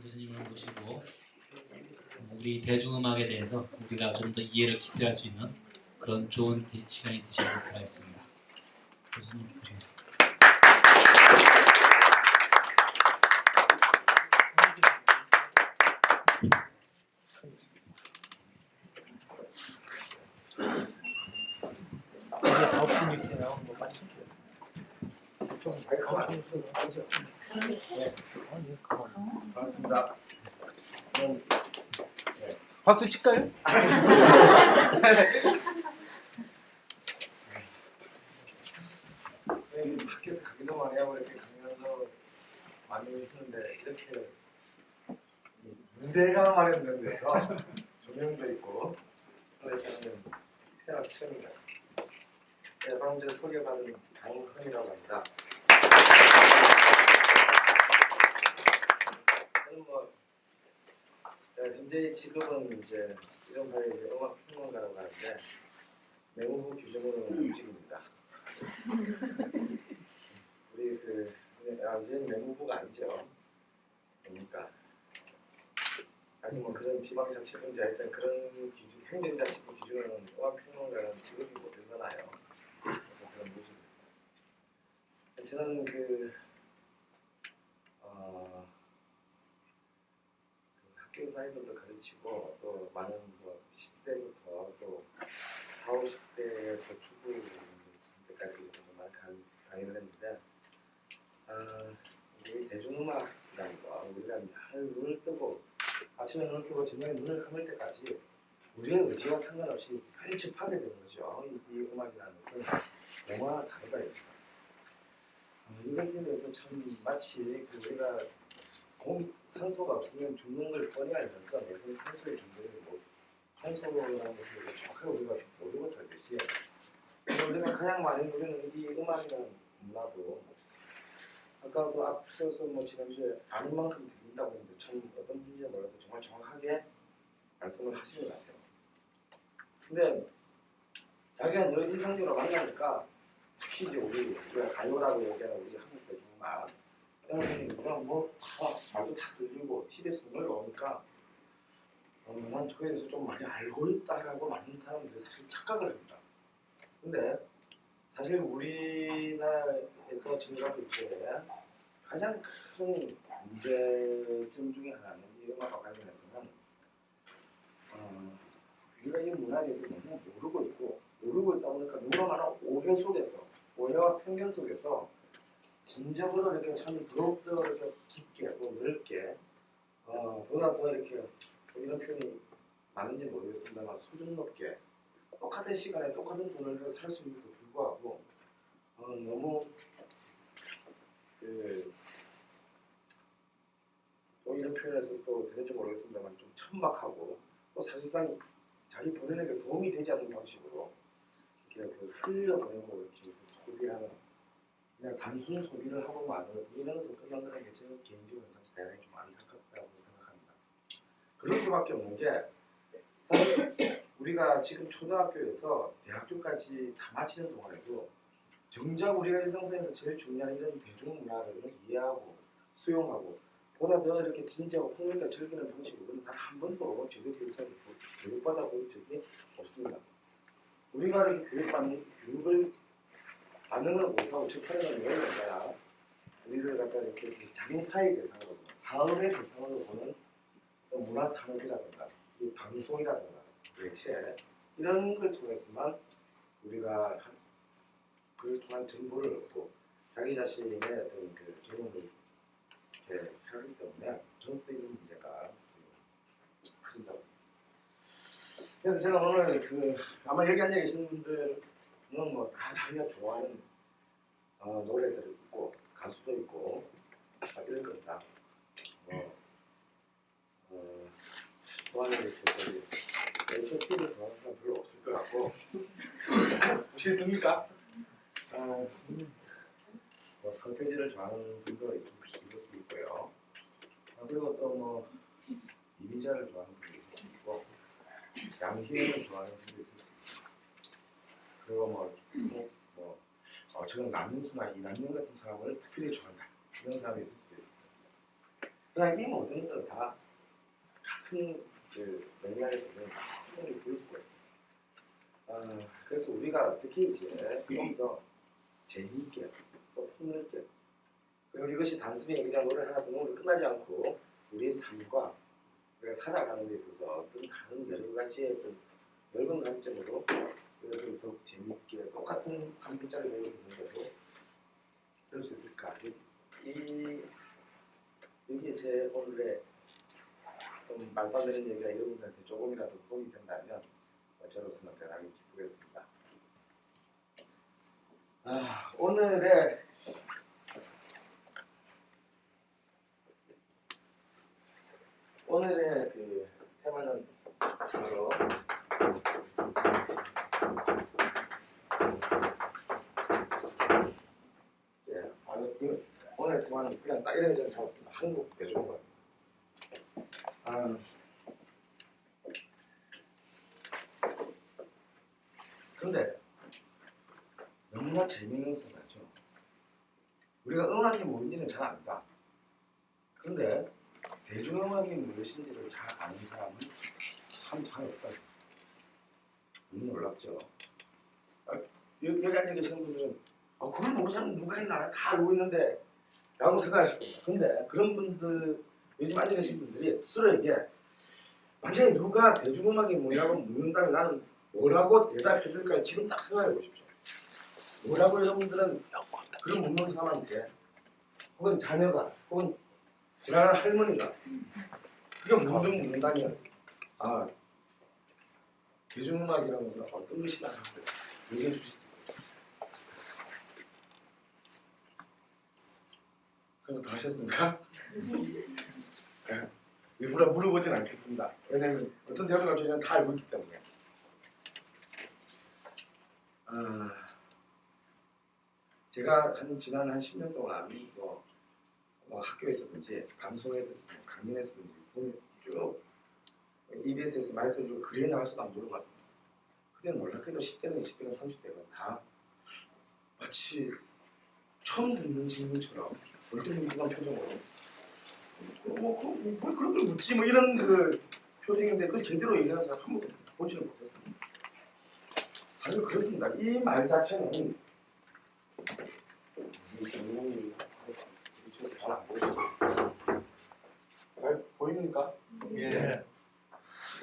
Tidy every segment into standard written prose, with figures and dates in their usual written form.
교수님을 모시고 우리 대중음악에 대해서 우리가 좀 더 이해를 깊이 할 수 있는 그런 좋은 시간이 되시길 바라겠습니다. 교수님 모시겠습니다. 반갑습니다. 박수 칠까요? 밖에서 가기도 많이 하고 이렇게 강연도 많이 했는데 이렇게 무대가 마련된 데서 조명도 있고 그래서는 태어나 처음입니다. 네, 방금 전에 소개받은 강훈이라고 합니다. 저는 현재 직업은 이제 이런사의 음악 평론가라고 하는데 내무부 규정으로 움직입니다. 우리 이제 내무부가 아니죠. 그러니까 아직 그런 지방자치분제 하여튼 그런 기준, 행정자치부 기준으로는 음악 평론가는 직업이 못 되잖아요. 그런 모습입니다. 저는 학교 사이들도 가르치고 또 많은 10대부터 또 40, 50대 초중고 때까지 많이 강의를 했는데 우리 대중음악이라는 거 우리가 눈을 뜨고 아침에 눈을 뜨고 저녁에 눈을 감을 때까지 우리의 의지와 상관없이 펼쳐파게 되는 거죠. 이 음악이라는 것은 너무나 다르다 이겁니다. 이것에 대해서 참 마치 우리가 산소가 없으면 죽는 걸 뻔히 알면서 매번 산소의 존재를 산소라는 것을 정확하게 우리가 모르고 살듯이 우리가 가장 많이 누리는 이 음악이라는 문화도 아까도 앞서서 지난주에 아는 만큼 들린다고 했는데 참 어떤 분인지 몰라도 정말 정확하게 말씀을 하시는 것 같아요. 근데 자기가 늘 일상적으로 만나니까 특히 이제 우리가 가요라고 얘기하는 우리 한국 대중음악 그냥 말도 다 들리고 TV에서 올라오니까 난 저에 대해서 좀 많이 알고 있다라고 많은 사람들이 사실 착각을 합니다. 근데 사실 우리나라에서 전가도 있게 가장 큰 문제점 중에 하나는 이 음악과 관련해서는 우리가 이 문화에 대해서 너무 모르고 있다 보니까 너무나 많은 오해와 편견 속에서 진정으로 이렇게 참 더욱더 이렇게 깊게 또 넓게 보다 더 이렇게 이런 표현이 맞는지 모르겠습니다만 수준 높게 똑같은 시간에 똑같은 돈을 들여서 살 수 있는데도 불구하고 너무 또 이런 표현에서 또 되는지 모르겠습니다만 좀 천박하고 또 사실상 자기 본인에게 도움이 되지 않는 방식으로 이렇게 흘려보내고 이렇게 소비하는 그냥 단순 소비를 하고 마는 이러면서 끝난다는 게 저는 개인적으로 대단히 좀 안타깝다고 생각합니다. 그럴 수밖에 없는 게 사실 우리가 지금 초등학교에서 대학교까지 다 마치는 동안에도 정작 우리가 일상생활에서 제일 중요한 이런 대중문화를 이해하고 수용하고 보다 더 이렇게 진지하고 풍요롭게 즐기는 방식으로는 단 한 번도 제도 교육받아 본 적이 없습니다. 우리가 이렇게 교육을 받는 걸 못하고 접하는 건 왜냐 우리를 갖다 이렇게 장사의 대상으로 사업의 대상으로 보는 문화산업이라든가 이 방송이라든가 매체 이런 걸 통해서만 우리가 그걸 통한 정보를 얻고 자기 자신의 어떤 경험을 이렇게 하기 때문에 저는 또 이런 문제가 크다고. 그래서 제가 오늘 아마 여기 앉아 계신 분들은 다 자기가 좋아하는 노래들을 있고 가수도 있고 이런 겁니다. 좋아하는 H.O.T를 좋아하는 사람 별로 없을 것 같고 보시겠습니까? 서태지를 좋아하는 분도 있을 수 있고요. 그리고 또 이미자를 좋아하는 분도 있을 수 있고 양희은을 좋아하는 분도 있을 수 있습니다. 그리고 저는 남윤수나 이남용 같은 사람을 특별히 좋아한다 이런 사람이 있을 수도 있습니다. 그러나 이 모든 걸 다 같은 그 맥락에서는 충분히 볼 수가 있습니다. 그래서 우리가 특히 이제 좀 더 재미있게 또 폭넓게 그리고 이것이 단순히 그냥 노래 하나 듣는 걸로 끝나지 않고 우리의 삶과 우리가 살아가는 데 있어서 어떤 다른 여러 가지의 어떤 넓은 관점으로 이것을 더욱 재미있게 똑같은 3분짜리 노래 듣는데도 그럴 수 있을까? 이게 제 오늘의 좀 말도 안 되는 얘기가 여러분들한테 조금이라도 도움이 된다면 저로서는 대단히 기쁘겠습니다. 오늘의 그 테마는 바로 오늘 테마는 그냥 딱 이런 점 잡았습니다. 한국 대중음악. 그런데 너무나 재미있는 생각이죠. 우리가 음악이 뭔지는 잘 안다. 그런데 대중음악이 무엇인지를 잘 아는 사람은 참 잘 없다. 너무 놀랍죠. 여기 앉아 계시는 분들은 그걸 모르는 사람 누가 있나 다 알고 있는데 라고 생각하실 겁니다. 그런데 그런 분들 요즘 앉아 계신 분들이 스스로에게 만약에 누가 대중음악이 뭐냐고 묻는다면 나는 뭐라고 대답해 줄까 지금 딱 생각해 보십시오. 뭐라고 여러분들은 그런 묻는 사람한테 혹은 자녀가 혹은 지나가는 할머니가 그게 묻는다면 대중음악이라는 것은 어떤 것이다 하고 얘기해 주시죠. 생각 다 하셨습니까? 네. 일부러 물어보진 않겠습니다. 왜냐하면 어떤 대화가 저희는 다 알고 있기 때문에. 제가 지난 한 10년 동안 학교에서든지 방송에서든지 강연에서든지 쭉 EBS에서 마이크를 주고 글에 나가서도 안 물어봤습니다. 그때는 놀랍게도 10대든 20대든 30대든 다 마치 처음 듣는 질문처럼 얼떨떨한 표정으로 뭐 그런 걸 묻지 뭐 이런 그 표정인데 그걸 제대로 얘기하는 사람 한 번도 보지는 못했습니다. 사실 그렇습니다. 이 말 자체는 이 질문이 잘안 보이시죠? 잘 보입니까? 예.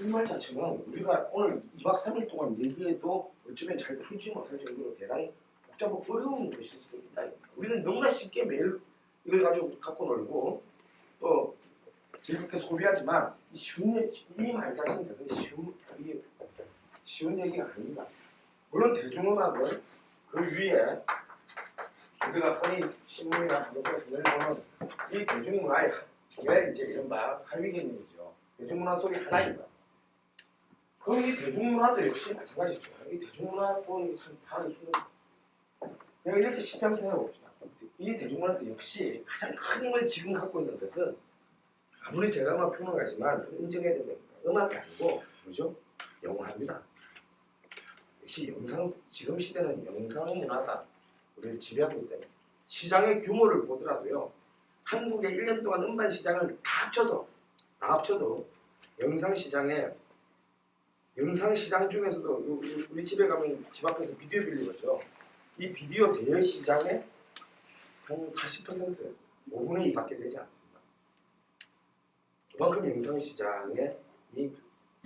이 말 자체는 우리가 오늘 2박 3일 동안 얘기해도 어쩌면 잘 풀지 못할 정도로 대단히 복잡하고 어려운 것일 수도 있다. 우리는 너무나 쉽게 매일 이걸 갖고 놀고 또 즐겁게 소비하지만 이 말 자체는 대단히 쉬운 얘기가 아닙니다. 물론 대중음악은 그 위에 우리가 흔히 신문이나 방송에서 내놓는 이 대중문화의 왜 이제 이른바 하위 개념이죠. 대중문화 속의 하나입니다. 그럼 이 대중문화도 역시 마찬가지죠. 이 대중문화도 참 파악이 힘든. 내가 이렇게 쉽게 한번 생각해 봅시다. 이 대중문화에서 역시 가장 큰 힘을 지금 갖고 있는 것은 아무리 제가 막 평론가지만 인정해야 됩니다. 음악이 아니고 뭐죠? 영화입니다. 역시 지금 시대는 영상 문화가 우리를 지배하고 있기 때문에 시장의 규모를 보더라도요. 한국의 1년 동안 음반 시장을 다 합쳐도 영상 시장 중에서도 우리 집에 가면 집 앞에서 비디오 빌리거죠. 이 비디오 대여 시장의 한 40%, 5분의 2밖에 되지 않습니다. 그만큼 영상 시장의 이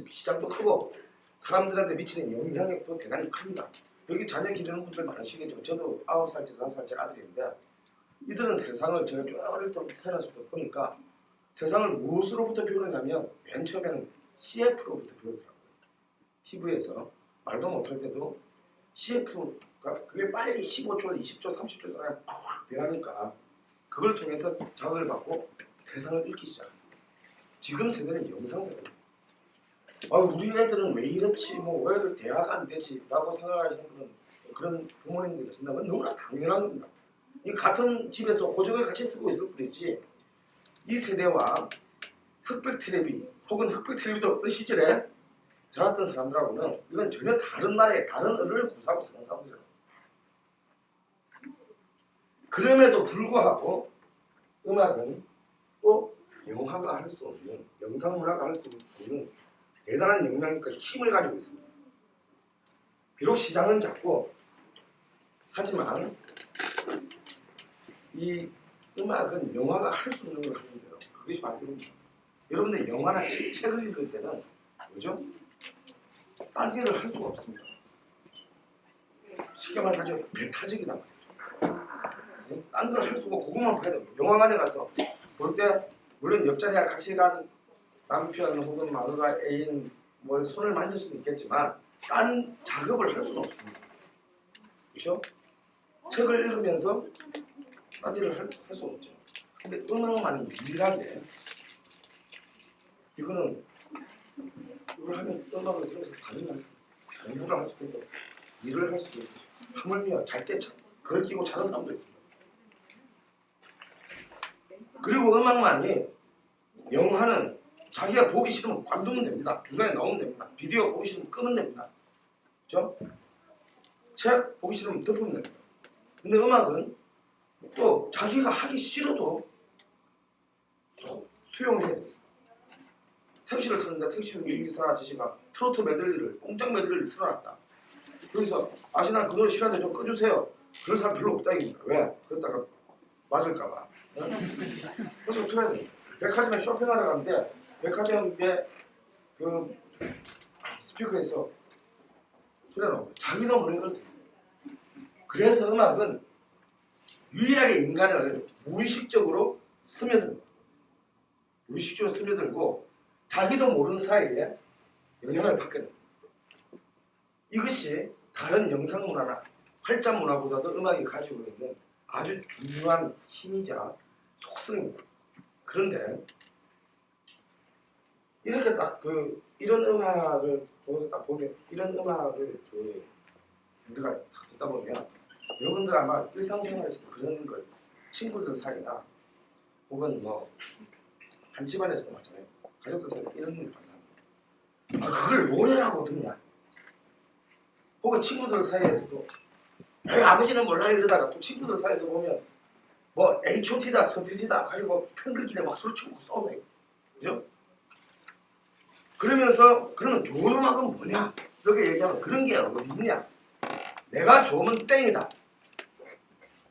시장도 크고 사람들한테 미치는 영향력도 대단히 큽니다. 여기 자녀 기르는 분들 많으시겠지만 저도 9살째, 5살째 아들인데 이들은 세상을 제가 쭉 어릴 때부터 태어나서부터 보니까 세상을 무엇으로부터 배우느냐면 맨 처음에는 CF로부터 배우더라고요. TV에서 말도 못할 때도 CF가 그게 빨리 15초, 20초, 30초 동안 팍 변하니까 그걸 통해서 자극을 받고 세상을 읽기 시작합니다. 지금 세대는 영상 세대입니다. 우리 애들은 왜 이렇지 왜 애들 대화가 안 되지 라고 생각하시는 분은 그런 부모님들이 계신다면 너무나 당연한 겁니다. 이 같은 집에서 호적을 같이 쓰고 있을 뿐이지 이 세대와 흑백 텔레비 혹은 흑백 텔레비도 없던 시절에 자랐던 사람들하고는 이건 전혀 다른 나라의 다른 언어를 구사하고 사는 사람들이에요. 그럼에도 불구하고 음악은 또 영화가 할 수 없는, 영상문화가 할 수 없는 대단한 영향력과 힘을 가지고 있습니다. 비록 시장은 작고 하지만 이 음악은 영화가 할 수 없는 걸 하는데요. 그것이 바로 이겁니다. 여러분들 영화나 책을 읽을 때는 뭐죠? 딴 일을 할 수가 없습니다. 쉽게 말하자면 배타적이다 말이죠. 딴 걸 할 수가 없고 그것만 봐야 됩니다. 영화관에 가서 볼 때 물론 옆자리에 같이 간 남편 혹은 마누라 애인 뭐 손을 만질 수도 있겠지만 딴 작업을 할 수는 없습니다. 그렇죠? 책을 읽으면서 딴 일을 할 수 없죠. 근데 음악만이 유일하게 이걸 하면서 음악을 들으면서 다른 걸 공부를 할 수도 있고 일을 할 수도 있고 하물며 잘 때 그걸 끼고 자는 사람도 있습니다. 그리고 음악만이 영화는 자기가 보기 싫으면 관두면 됩니다. 중간에 나오면 됩니다. 비디오 보기 싫으면 끄면 됩니다. 그렇죠? 책 보기 싫으면 덮으면 됩니다. 근데 음악은 또 자기가 하기 싫어도 수용해야 됩니다. 택시를 타는데 택시 운전기사 아저씨가 트로트 메들리를 뽕짝 메들리를 틀어놨다. 여기서 아저씨 난 그 노래 싫어하는데 좀 꺼주세요. 그런 사람 별로 없다 이겁니다. 왜? 그러다가 맞을까봐. 그래서 틀어야 됩니다. 백화점에 쇼핑하러 갔는데 백화점에 그 스피커에서 소리가 나옵니다. 자기도 모르는 걸 듣는 거예요. 그래서 음악은 유일하게 인간을 무의식적으로 스며듭니다. 무의식적으로 스며들고 자기도 모르는 사이에 영향을 받게 됩니다. 이것이 다른 영상문화나 활자문화보다도 음악이 가지고 있는 아주 중요한 힘이자 속성입니다. 그런데 이렇게 딱 이런 음악을 보면서 딱 보면 이런 음악을 우리가 딱 듣다 보면 여러분들 아마 일상생활에서도 그런 걸 친구들 사이나 혹은 뭐 한 집안에서도 마찬가지예요. 가족들 사이에 이런 걸 봤습니다. 그걸 노래라고 듣냐? 혹은 친구들 사이에서도 아버지는 몰라요 이러다가 또 친구들 사이에서 보면 뭐 H.O.T다 서태지다 가지고 팬들끼리 막 서로 치고 싸우네. 그죠? 그러면 좋은 음악은 뭐냐? 이렇게 얘기하면 그런 게 어디 있냐? 내가 좋으면 땡이다.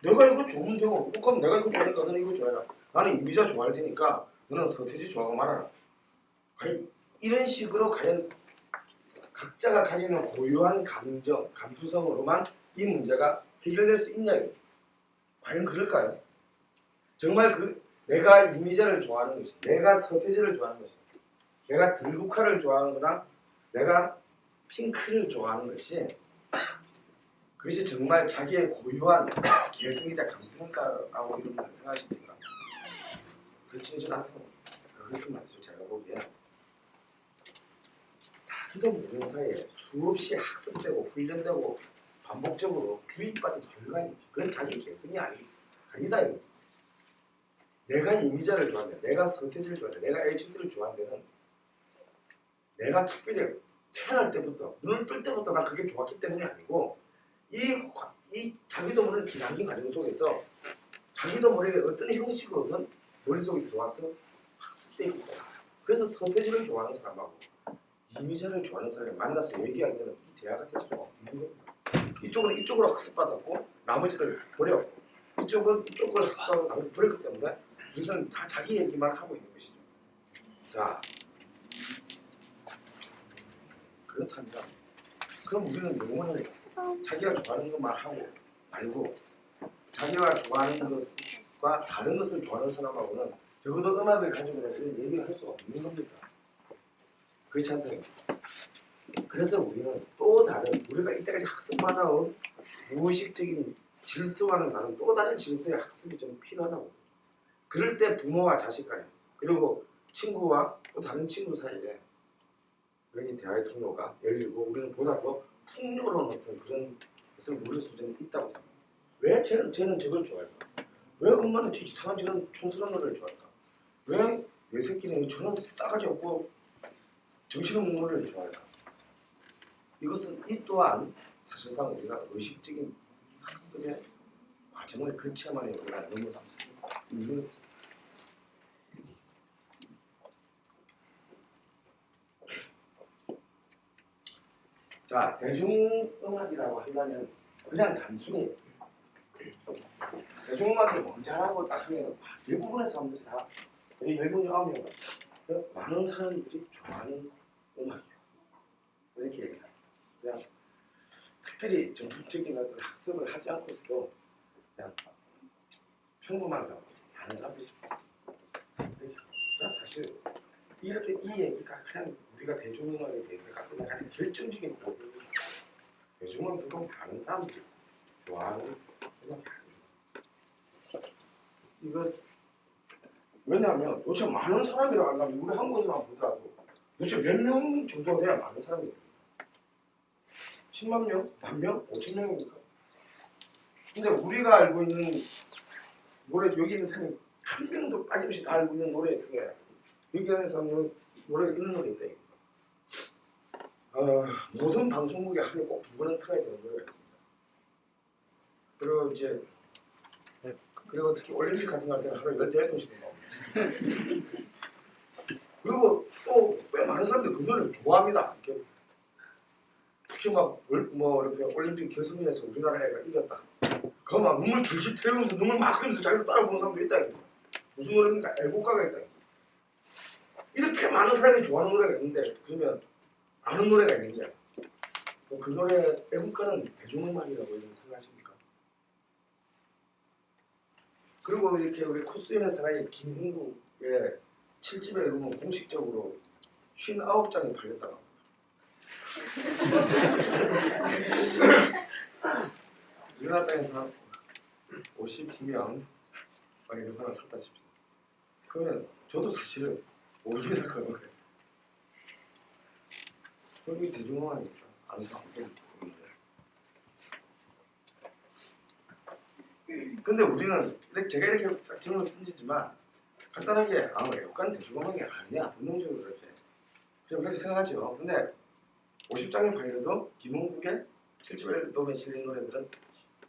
내가 이거 좋으면 되고 그럼 내가 이거 좋아하니까 너는 이거 좋아해라. 나는 이미자 좋아할 테니까 너는 서태지 좋아하고 말아라. 이런 식으로 과연 각자가 가지는 고유한 감정, 감수성으로만 이 문제가 해결될 수 있냐? 과연 그럴까요? 정말 내가 이미자를 좋아하는 것이, 내가 서태지를 좋아하는 것이, 내가 들국화를 좋아하는 거나 내가 핑크를 좋아하는 것이 그것이 정말 자기의 고유한 개성이자 감성일까라고 이런 걸 생각하십니까? 그렇지는 않다고. 그것은 말이죠. 제가 보기에 자기도 모르는 사이에 수없이 학습되고 훈련되고 반복적으로 주입받은 결과입니다. 그건 자기 개성이 아니다. 내가 이미자를 좋아하는데, 내가 서태지를 좋아하는데, 내가 H.O.T를 좋아하는 데는 내가 특별히 태어날 때부터, 눈을 뜰 때부터 난 그게 좋았기 때문이 아니고 이 자기도 모르는 기나긴 과정 속에서 자기도 모르게 어떤 형식으로든 머릿속에 들어와서 학습되고 있다. 그래서 서태지를 좋아하는 사람하고 이미자를 좋아하는 사람이 만나서 얘기하게 되는 이 대화가 될 수가 없는 겁니다. 이쪽은 이쪽으로 학습받았고 나머지를 버렸고 이쪽은 이쪽을 학습하고 나머지 버렸기 때문에 우선은 다 자기 얘기만 하고 있는 것이죠. 자, 그렇다면 그럼 우리는 영혼을 자기가 좋아하는 것만 하고 말고 자기가 좋아하는 것과 다른 것을 좋아하는 사람하고는 적어도 음악을 가지고 이런 얘기를 할 수가 없는 겁니다. 그렇지 않다는 거죠. 그래서 우리는 또 다른 우리가 이때까지 학습받아온 무의식적인 질서와는 다른 또 다른 질서의 학습이 좀 필요하다고. 그럴 때 부모와 자식 간에 그리고 친구와 또 다른 친구 사이에 그런 대화의 통로가 열리고 우리는 보다 더 풍요로운 어떤 그런 것을 누릴 수 있다고 생각합니다. 왜 쟤는 저걸 좋아할까? 왜 엄마는 이상한 저런 촌스러운 노래를 좋아할까? 왜 내 새끼는 저런 싸가지 없고 정신없는 노래를 좋아할까? 이것은 이 또한 사실상 우리가 의식적인 학습의 과정을 거쳐야만 우리가 넘어설 수 있는 자, 대중음악이라고 하려면 그냥 단순히 대중음악이 뭔지 하고 딱 하면 대부분의 사람들이 다 10명, 9명 많은 사람들이 좋아하는 음악이에요. 이렇게 얘기해요. 그냥 특별히 전문적인 어떤 학습을 하지 않고서도 그냥 평범한 사람, 많은 사람들이 사실 이렇게 이 얘기가 가장 우리가 대중음악에 대해서 갖고 있는 가장 결정적인 부분입니다. 대중음악 보통 많은 사람들이 좋아하는 음악이 아니에요. 이거 왜냐하면 도대체 많은 사람이라고 한다면 우리 한국에서만 보더라도 도대체 몇 명 정도 돼야 많은 사람이 됩니다. 10만 명? 만 명? 5천 명입니까? 근데 우리가 알고 있는 노래 여기 있는 사람이 한 명도 빠짐없이 다 알고 있는 노래 중에 여기 안에서는 노래가 있는 노래 있다. 모든 방송국에 하루에 꼭 2번은 틀어야 되는 노래가 있습니다. 그리고 이제 그리고 특히 올림픽 같은 거 할 때는 하루에 18번씩도 나옵니다. 그리고 또 꽤 많은 사람들이 그 노래를 좋아합니다. 이렇게 특히 막 이렇게 올림픽 결승에서 우리나라 애가 이겼다. 그거 막 눈물 질질 태우면서 눈물 막 흘리면서 자기가 따라 부르는 사람도 있다. 무슨 노래입니까? 애국가가 있다. 이렇게 많은 사람이 좋아하는 노래가 있는데 그러면 아는 노래가 있느냐? 그 노래 애국가는 대중음악이라고 생각하십니까? 그리고 이렇게 우리 코스인의 사나이 김흥국의 7집 앨범은 공식적으로 59장이 팔렸다고 합니다. 우리나라 땅에서 59명 이런 하나 샀다 칩시다. 그러면 저도 사실은 모릅니다. 그 노래. 여기 대중음악이죠. 아는 사람도 없는데. 근데 우리는 제가 이렇게 딱 질문을 던지지만 간단하게 애국가는 대중음악이 아니야. 본능적으로 그렇게 생각하죠. 근데 50장에 팔려도 김흥국의 7집 앨범에 실린 노래들은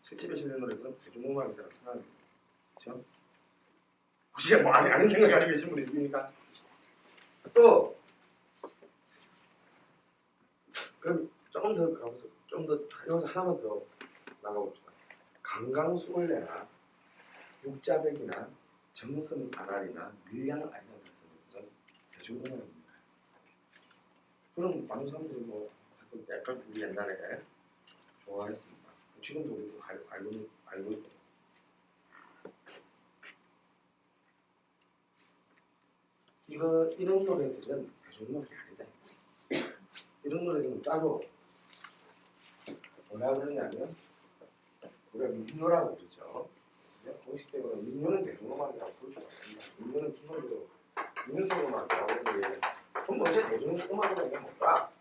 7집에 실린 노래들은 대중음악이라고 생각합니다. 그렇죠? 혹시 뭐 아닌 생각 가지고 계신 분 있습니까? 또 그럼 조금 더 가보세요. 좀 더 여기서 하나만 더 나가봅시다. 강강수월래나 육자백이나 정선 아랄이나 밀양 아이나 같은 것들은 대중음악입니다. 그럼 많은 사람들이 뭐 약간 우리 옛날에 좋아했습니다. 지금도 우리도 알고 있고. 이런 노래들은 대중음악이 아니다. 이런 노래들은 따로 뭐라 그러냐면 우리가 민요라고 그러죠. 공식적으로 민요는 대중음악이라고 부를 수가 없습니다. 민요는 기본적으로 민요성음악이라고 하는데 그럼 도대체 대중음악이라는 게 뭔가?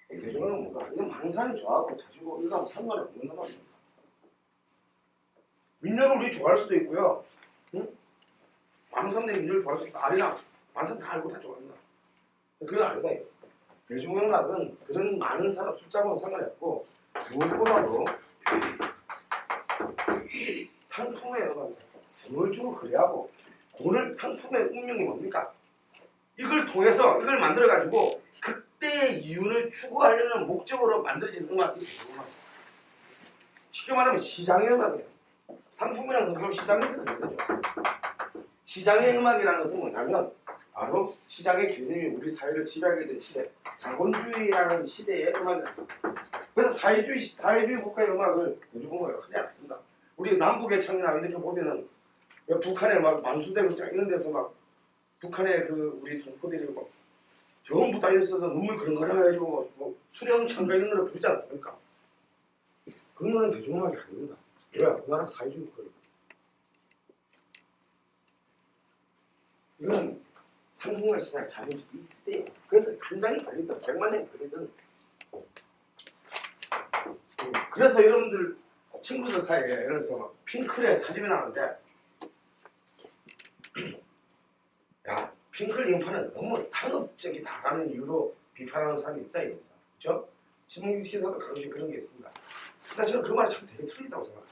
대중음악은 뭔가? 이건 많은 사람이 좋아하고 자시고 이거 상관이 없는 음악입니다. 민요를 우리 좋아할 수도 있고요. 응? 많은 사람들이 민요를 좋아할 수 있다. 아니야. 많은 사람 다 알고 다 좋아한다. 그건 아니다. 대중음악은 그런 많은 사람 숫자하고는 상관이 없고 무엇보다도 상품의 음악이다. 돈을 주고 거래하고 돈을 상품의 운명이 뭡니까? 이걸 통해서 이걸 만들어가지고 그때의 이윤을 추구하려는 목적으로 만들어진 음악이 대중음악이다. 쉽게 말하면 시장의 음악이에요. 상품이라는 것은 시장에서 그려져. 시장의 음악이라는 것은 뭐냐면 바로 시장의 개념이 우리 사회를 지배하게 된 시대, 자본주의라는 시대의 음악이다. 그래서 사회주의 국가의 음악을 대중음악이라고 하지 않습니다. 우리 남북의 창이나 이렇게 보면은 북한에 막 만수대극 이런 데서 막 북한의 그 우리 동포들이 막 전부 다 있어서 눈물 그렁그렁 해가지고 뭐 수령 창가 이런 노래 부르지 않습니까? 그런 거는 대중음악이 아닙니다. 왜? 우리나라 사회주의 국가입니다. 이건 상품과 시장 자본주의 이때예요. 그래서 한 장이 팔리든 100만 장이 팔리든 그래서 여러분들 친구들 사이에 예를 들어서 막 핑클의 사진이 나오는데 야 핑클 인파는 너무 상업적이다라는 이유로 비판하는 사람이 있다 이겁니다. 그렇죠? 신문기사도 가끔씩 그런 게 있습니다. 근데 저는 그 말이 참 되게 틀리다고 생각해요.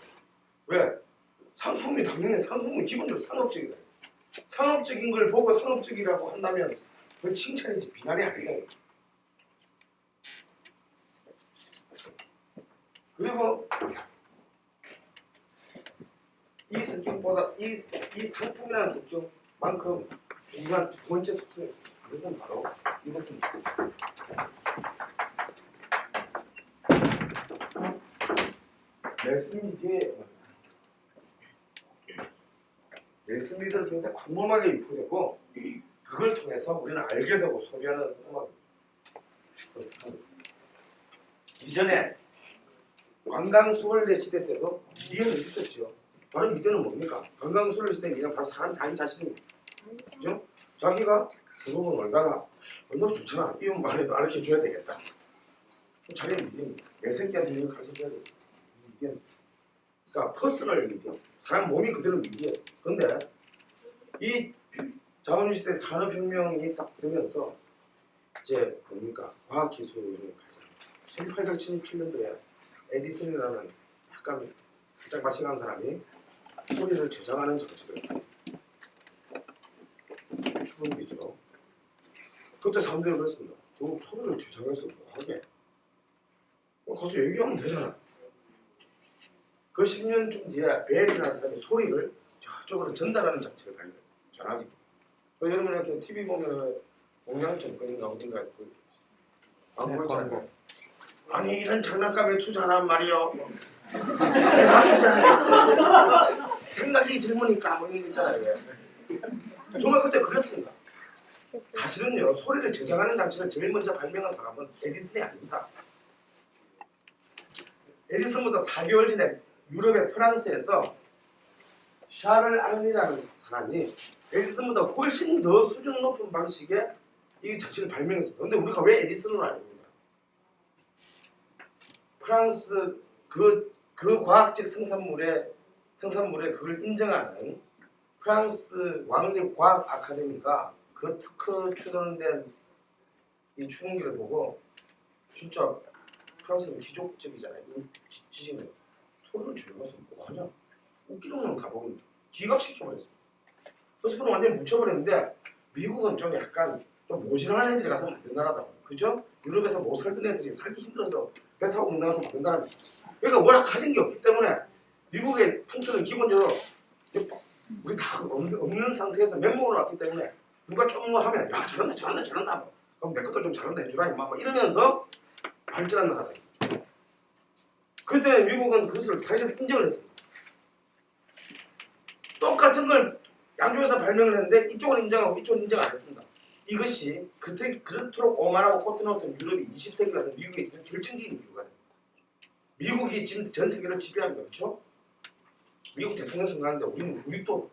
왜? 상품이 당연히 상품은 기본적으로 상업적이다. 상업적인 걸 보고 상업적이라고 한다면 그건 칭찬이지 비난이 아니다. 그리고 이 성격보다 이 상품이라는 성격만큼 중요한 두 번째 속성이 있습니다. 그것은 바로 이것은 매스미디어예요. 매스미디어를 통해서 광범하게 유포되고 그걸 통해서 우리는 알게 되고 소비하는 음악입니다. 이전에 관광수월래 시대 때도 미디어는 있었죠. 바로 미디어는 뭡니까? 관광수월래 시대 그냥 바로 사람 자기 자신입니다. 그죠? 자기가 부부분 놀다가 너 좋잖아. 이혼 말해도 알려줘야 되겠다. 자기는 미디어입니다. 내 새끼한테 이걸 가르쳐줘야 돼. 미디어. 그러니까 퍼스널 미디어. 사람 몸이 그대로 미디어. 그런데 이 자본주의 시대 산업혁명이 딱 되면서 이제 뭡니까? 과학기술이 1877년도에 에디슨이라는 약간 살짝 마시간 사람이 소리를 저장하는 장치를 추궁기죠. 그때 사람들이 그랬습니다. 너 소리를 저장해서 뭐하게? 가서 얘기하면 되잖아. 그 10년쯤 뒤에 벨이라는 사람이 소리를 저쪽으로 전달하는 장치를 발명했어요. 전화기. 여러분 이렇게 TV 보면 공양증권인가 어딘가 그 광고 있잖아요. 아니 이런 장난감에 투자하란 말이요. 내가 투자하겠어. 생각이 젊으니까 뭐 이런 거 있잖아요. 정말 그때 그랬습니다. 사실은요 소리를 저장하는 장치를 제일 먼저 발명한 사람은 에디슨이 아닙니다. 에디슨보다 4개월 전에 유럽의 프랑스에서 샤를 앙리라는 사람이 에디슨보다 훨씬 더 수준 높은 방식의 이 장치를 발명했습니다. 그런데 우리가 왜 에디슨으로 알고 있냐? 프랑스 그 과학적 생산물에 그걸 인정하는 프랑스 왕립 과학 아카데미가 그 특허 출원된 이 추궁기를 보고 진짜 프랑스는 기족적이잖아요. 지식은 소리를 질러서 뭐하냐? 웃기는 놈 가보긴 기각시켜버렸습니다. 그래서 그걸 완전히 묻혀버렸는데 미국은 좀 약간 좀 모질한 애들이 가서 만든 나라다. 그죠? 유럽에서 못 살던 애들이 살기 힘들어서 배 타고 못 나가서 만든 나라입니다. 그러니까 워낙 가진 게 없기 때문에 미국의 풍토는 기본적으로 우리 다 없는 상태에서 맨몸으로 왔기 때문에 누가 좀 뭐 하면 야 잘한다 그럼 내 것도 좀 잘한다 해주라 임마 이러면서 발전한 나라다. 그때 미국은 그것을 사회적 인정을 했습니다. 똑같은 걸 양쪽에서 발명을 했는데 이쪽은 인정하고 이쪽은 인정 안 했습니다. 이것이 그토록 오만하고 코트놓던 유럽이 20세기 가서 미국에 주는 결정적인 이유가 됩니다. 미국이 지금 전 세계를 지배합니다. 그렇죠? 미국 대통령 선거하는데 우리 또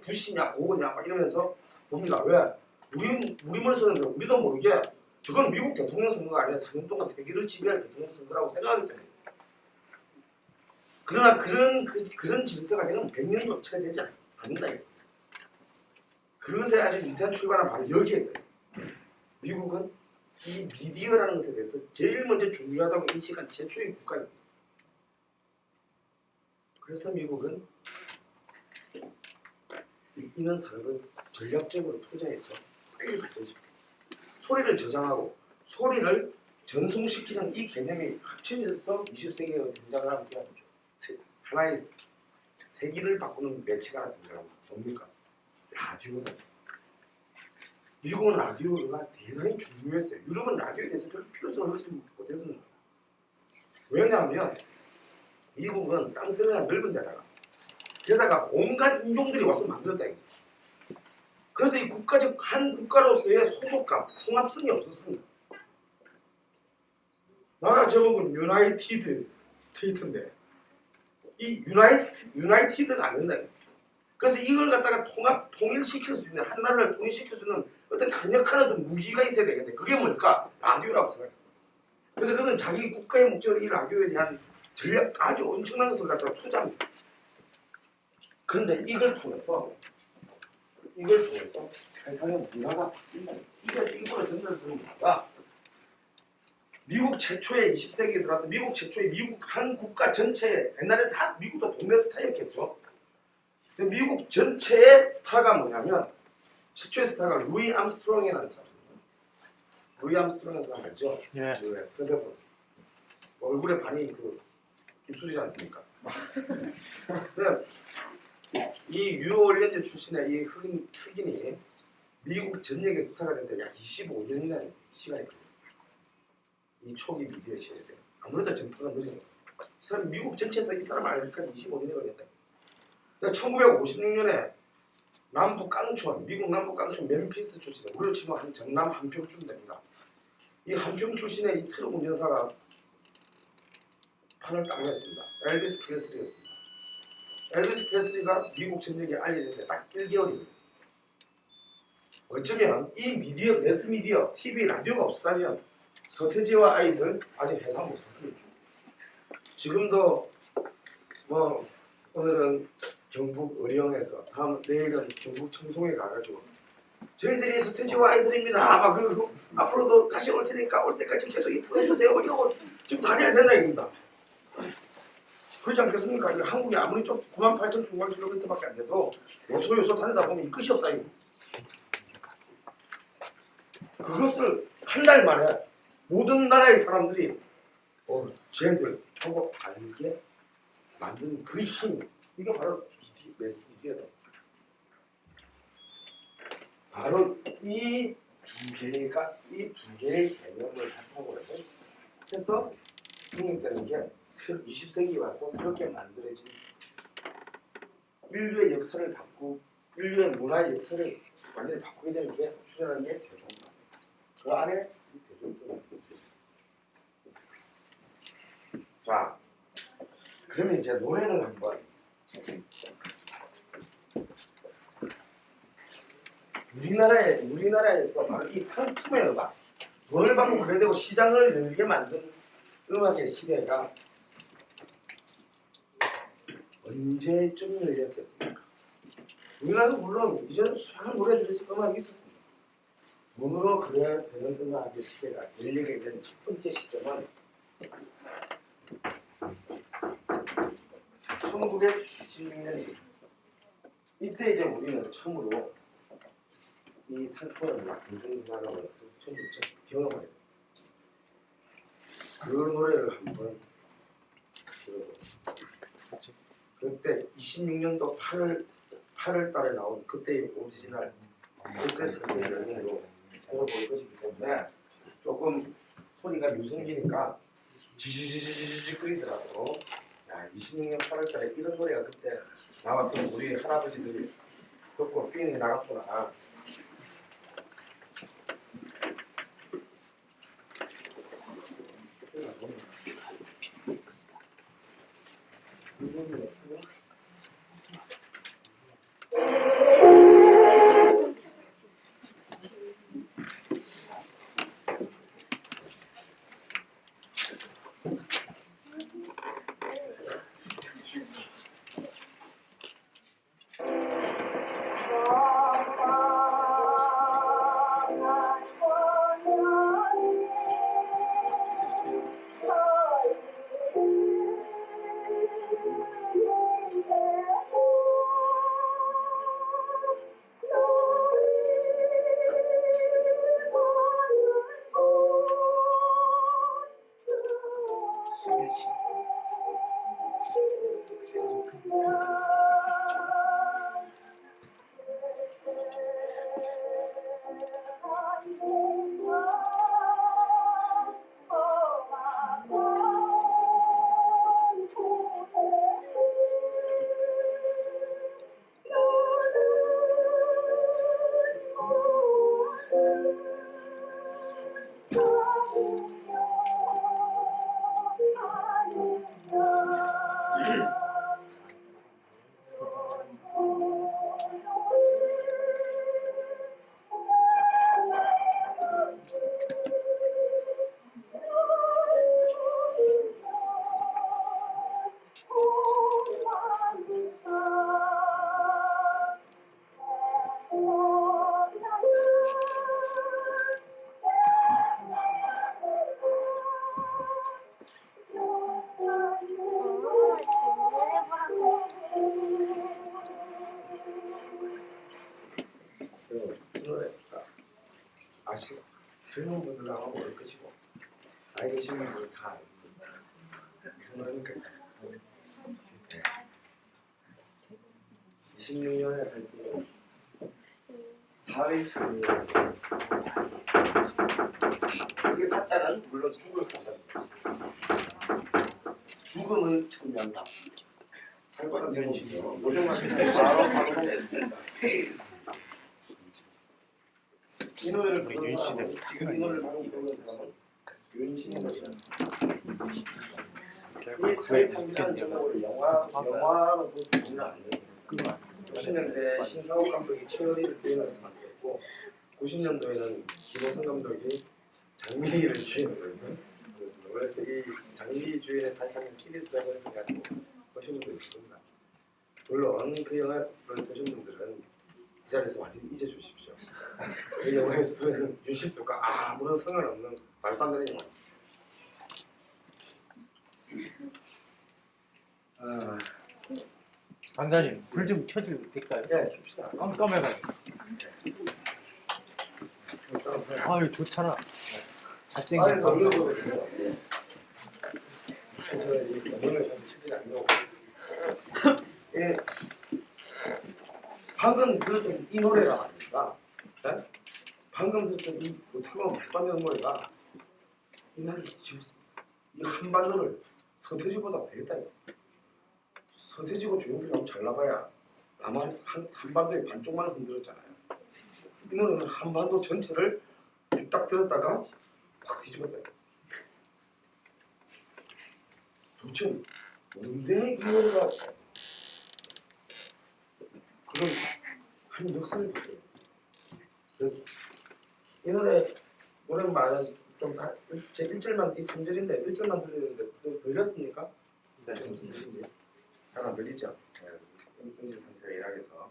부시냐 고거냐 막 이러면서 봅니다. 왜? 우리 머릿속에는 우리도 모르게 저건 미국 대통령 선거가 아니라 4년 동안 세계를 지배할 대통령 선거라고 생각하기 때문에. 그러나 그런 질서가 되는 100년도 차이 되지 않는다. 그것에 아주 미세한 출발은 바로 여기에 있다. 미국은 이 미디어라는 것에 대해서 제일 먼저 중요하다고 인식한 최초의 국가입니다. 그래서 미국은 이런 산업을 전략적으로 투자해서 빨리 발전시켰습니다. 소리를 저장하고 소리를 전송시키는 이 개념이 합쳐져서 20세기에 등장을 하는 게 아니죠. 하나의 세기를 바꾸는 매체가 하나 등장합니다. 뭡니까? 라디오다. 미국은 라디오가 대단히 중요했어요. 유럽은 라디오에 대해서 별 필요성을 느끼지 못했습니다. 왜냐하면 미국은 땅덩이가 넓은 데다가 게다가 온갖 인종들이 와서 만들었다. 그래서 이 국가적 한 국가로서의 소속감, 통합성이 없었습니다. 나라 제목은 유나이티드 스테이트인데 이 유나이티드가 안 된다. 그래서 이걸 갖다가 통일시킬 수 있는 한 나라를 통일시킬 수 있는 어떤 강력한 어떤 무기가 있어야 되겠는데 그게 뭘까? 라디오라고 생각했습니다. 그래서 그는 자기 국가의 목적으로 이 라디오에 대한 전략 아주 엄청난 것을 갖다가 투자합니다. 그런데 이걸 통해서 세상의 문화가 이거를 전달되는 문화가 미국 최초의 20세기에 들어와서 미국 한 국가 전체에 옛날에 다 미국도 동네 스타였겠죠. 근데 미국 전체의 스타가 뭐냐면 최초의 스타가 루이 암스트롱이라는 사람입니다. 루이 암스트롱이라는 사람 알죠? 예. 그런데 얼굴 얼굴에 반이 그 입술이지 않습니까? 근데 이 뉴올리언즈 출신의 이 흑인이 미국 전역의 스타가 되는데 약 25년이나 시간이 걸렸습니다. 이 초기 미디어 시대에 아무래도 전파가 늦은 거예요. 미국 전체에서 이 사람을 알기까지 25년이 걸렸다. 1956년에 남부 깡촌, 미국 남부 깡촌 멤피스 출신의 우리로 치면 한 전남 한평쯤 됩니다. 이 한평 출신의 이 트럭 운전사가 판을 딱 냈습니다. 엘비스 프레슬리였습니다. 엘비스 프레슬리가 미국 전역에 알려졌는데 딱 1개월이 걸렸습니다. 어쩌면 이 미디어, 매스미디어, TV, 라디오가 없었다면 서태지와 아이들 아직 해상 못했습니다. 지금도 뭐 오늘은 경북 의령에서 내일은 경북 청송에 가가지고 저희들이 서태지와 아이들입니다. 막 그리고 앞으로도 다시 올 테니까 올 때까지 계속 이쁘게 해주세요. 막 이러고 지금 다녀야 된다 이겁니다. 그렇지 않겠습니까? 이 한국이 아무리 좀 98,000평방킬로미터밖에 안 돼도 요소 다니다 보면 이 끝이 없다 이거. 그것을 한 달 만에 모든 나라의 사람들이 쟤들 하고 알게 만든 그 힘, 이게 바로 매스미디어다. 바로 이 두 개의 개념을 바탕으로 해서 성립되는 게 20세기에 와서 새롭게 만들어진 인류의 역사를 바꾸고 인류의 문화의 역사를 완전히 바꾸게 되는 게 출현하는 게 대중문화. 그 안에 이 대중문화. 자, 그러면 이제 노래를 한번 우리나라에서 바로 이 상품의 음악, 돈을 받고 그래야 되고 시장을 열게 만든 음악의 시대가 언제쯤 열렸겠습니까? 우리나라는 물론 이전에 수많은 노래들이 음악이 있었습니다. 돈으로 그래야 되는 음악의 시대가 열리게 된 첫 번째 시점은 1996년입니다. 이때 이제 우리는 처음으로 이 상품을 막 대중문화로 해서 처음 경험하게 됩니다. 그 노래를 한번 들어보겠습니다. 그때 26년도 8월 달에 나온 그때의 오리지널 그때서 내용으로 들어볼 것이기 때문에 조금 소리가 유성기니까 지지지지지지 끓이더라고. 야, 26년 8월 달에 이런 노래가 그때 나왔으면 우리 할아버지들이 듣고 삥이 나갔구나. 아시죠? 젊은 분들은 아마 모를 것이고 나이 드신 분들은 다 알고 그러니까 26년에 발표 4회 참여. 이게 사자는 물론 죽을 사자입니다. 죽음을 참여한다. 살바른 현실이요. 요즘같은 때 바로 됩니다. 이 노래를 부르는 사람은 지금 이 노래를 방금 부르는 사람은 윤신이라는 이 사회참기라는 제목으로 영화는 그렇게는 아니었어요. 90년대 신상욱 감독이 최열이를 주연으로 만들었고 90년도에는 김호성 감독이 장미를 주연으로 해서 그래서 이 장미 주연의 살짝은 키리스라고 해서 가지고 보신 분도 있을 겁니다. 물론 그 영화를 보신 분들은 이 자리에서 완전히 잊어주십시오. 그 영화의 스토리는 윤식도가 아무런 상관없는 말도 안 되는 영화. 강사님 불 좀 켜줄 될까요? 네, 봅시다. 깜깜해가지고. 아유 좋잖아. 잘생긴 강사. 예, 방금 들었던 이 노래가 아닙니까? 네? 방금 들었던 이 어떻게 보면 말도 안 되는 노래가 이 나라를 지었습니다. 이 한반도를 서태지보다 되겠다. 서태지고 조용필하고 잘 나가야 남한 한반도의 반쪽만 흔들었잖아요. 이 노래는 한반도 전체를 딱 들었다가 확 뒤집었다. 도대체 뭔데 이 노래가 그런 한 역사를 보여요. 그래서 이 노래 말은 좀제 1절만 이 3절인데 1절만 들리는데 들렸습니까? 네. 무슨 뜻인지 잘 안 들리죠? 음질 상태가 일하게서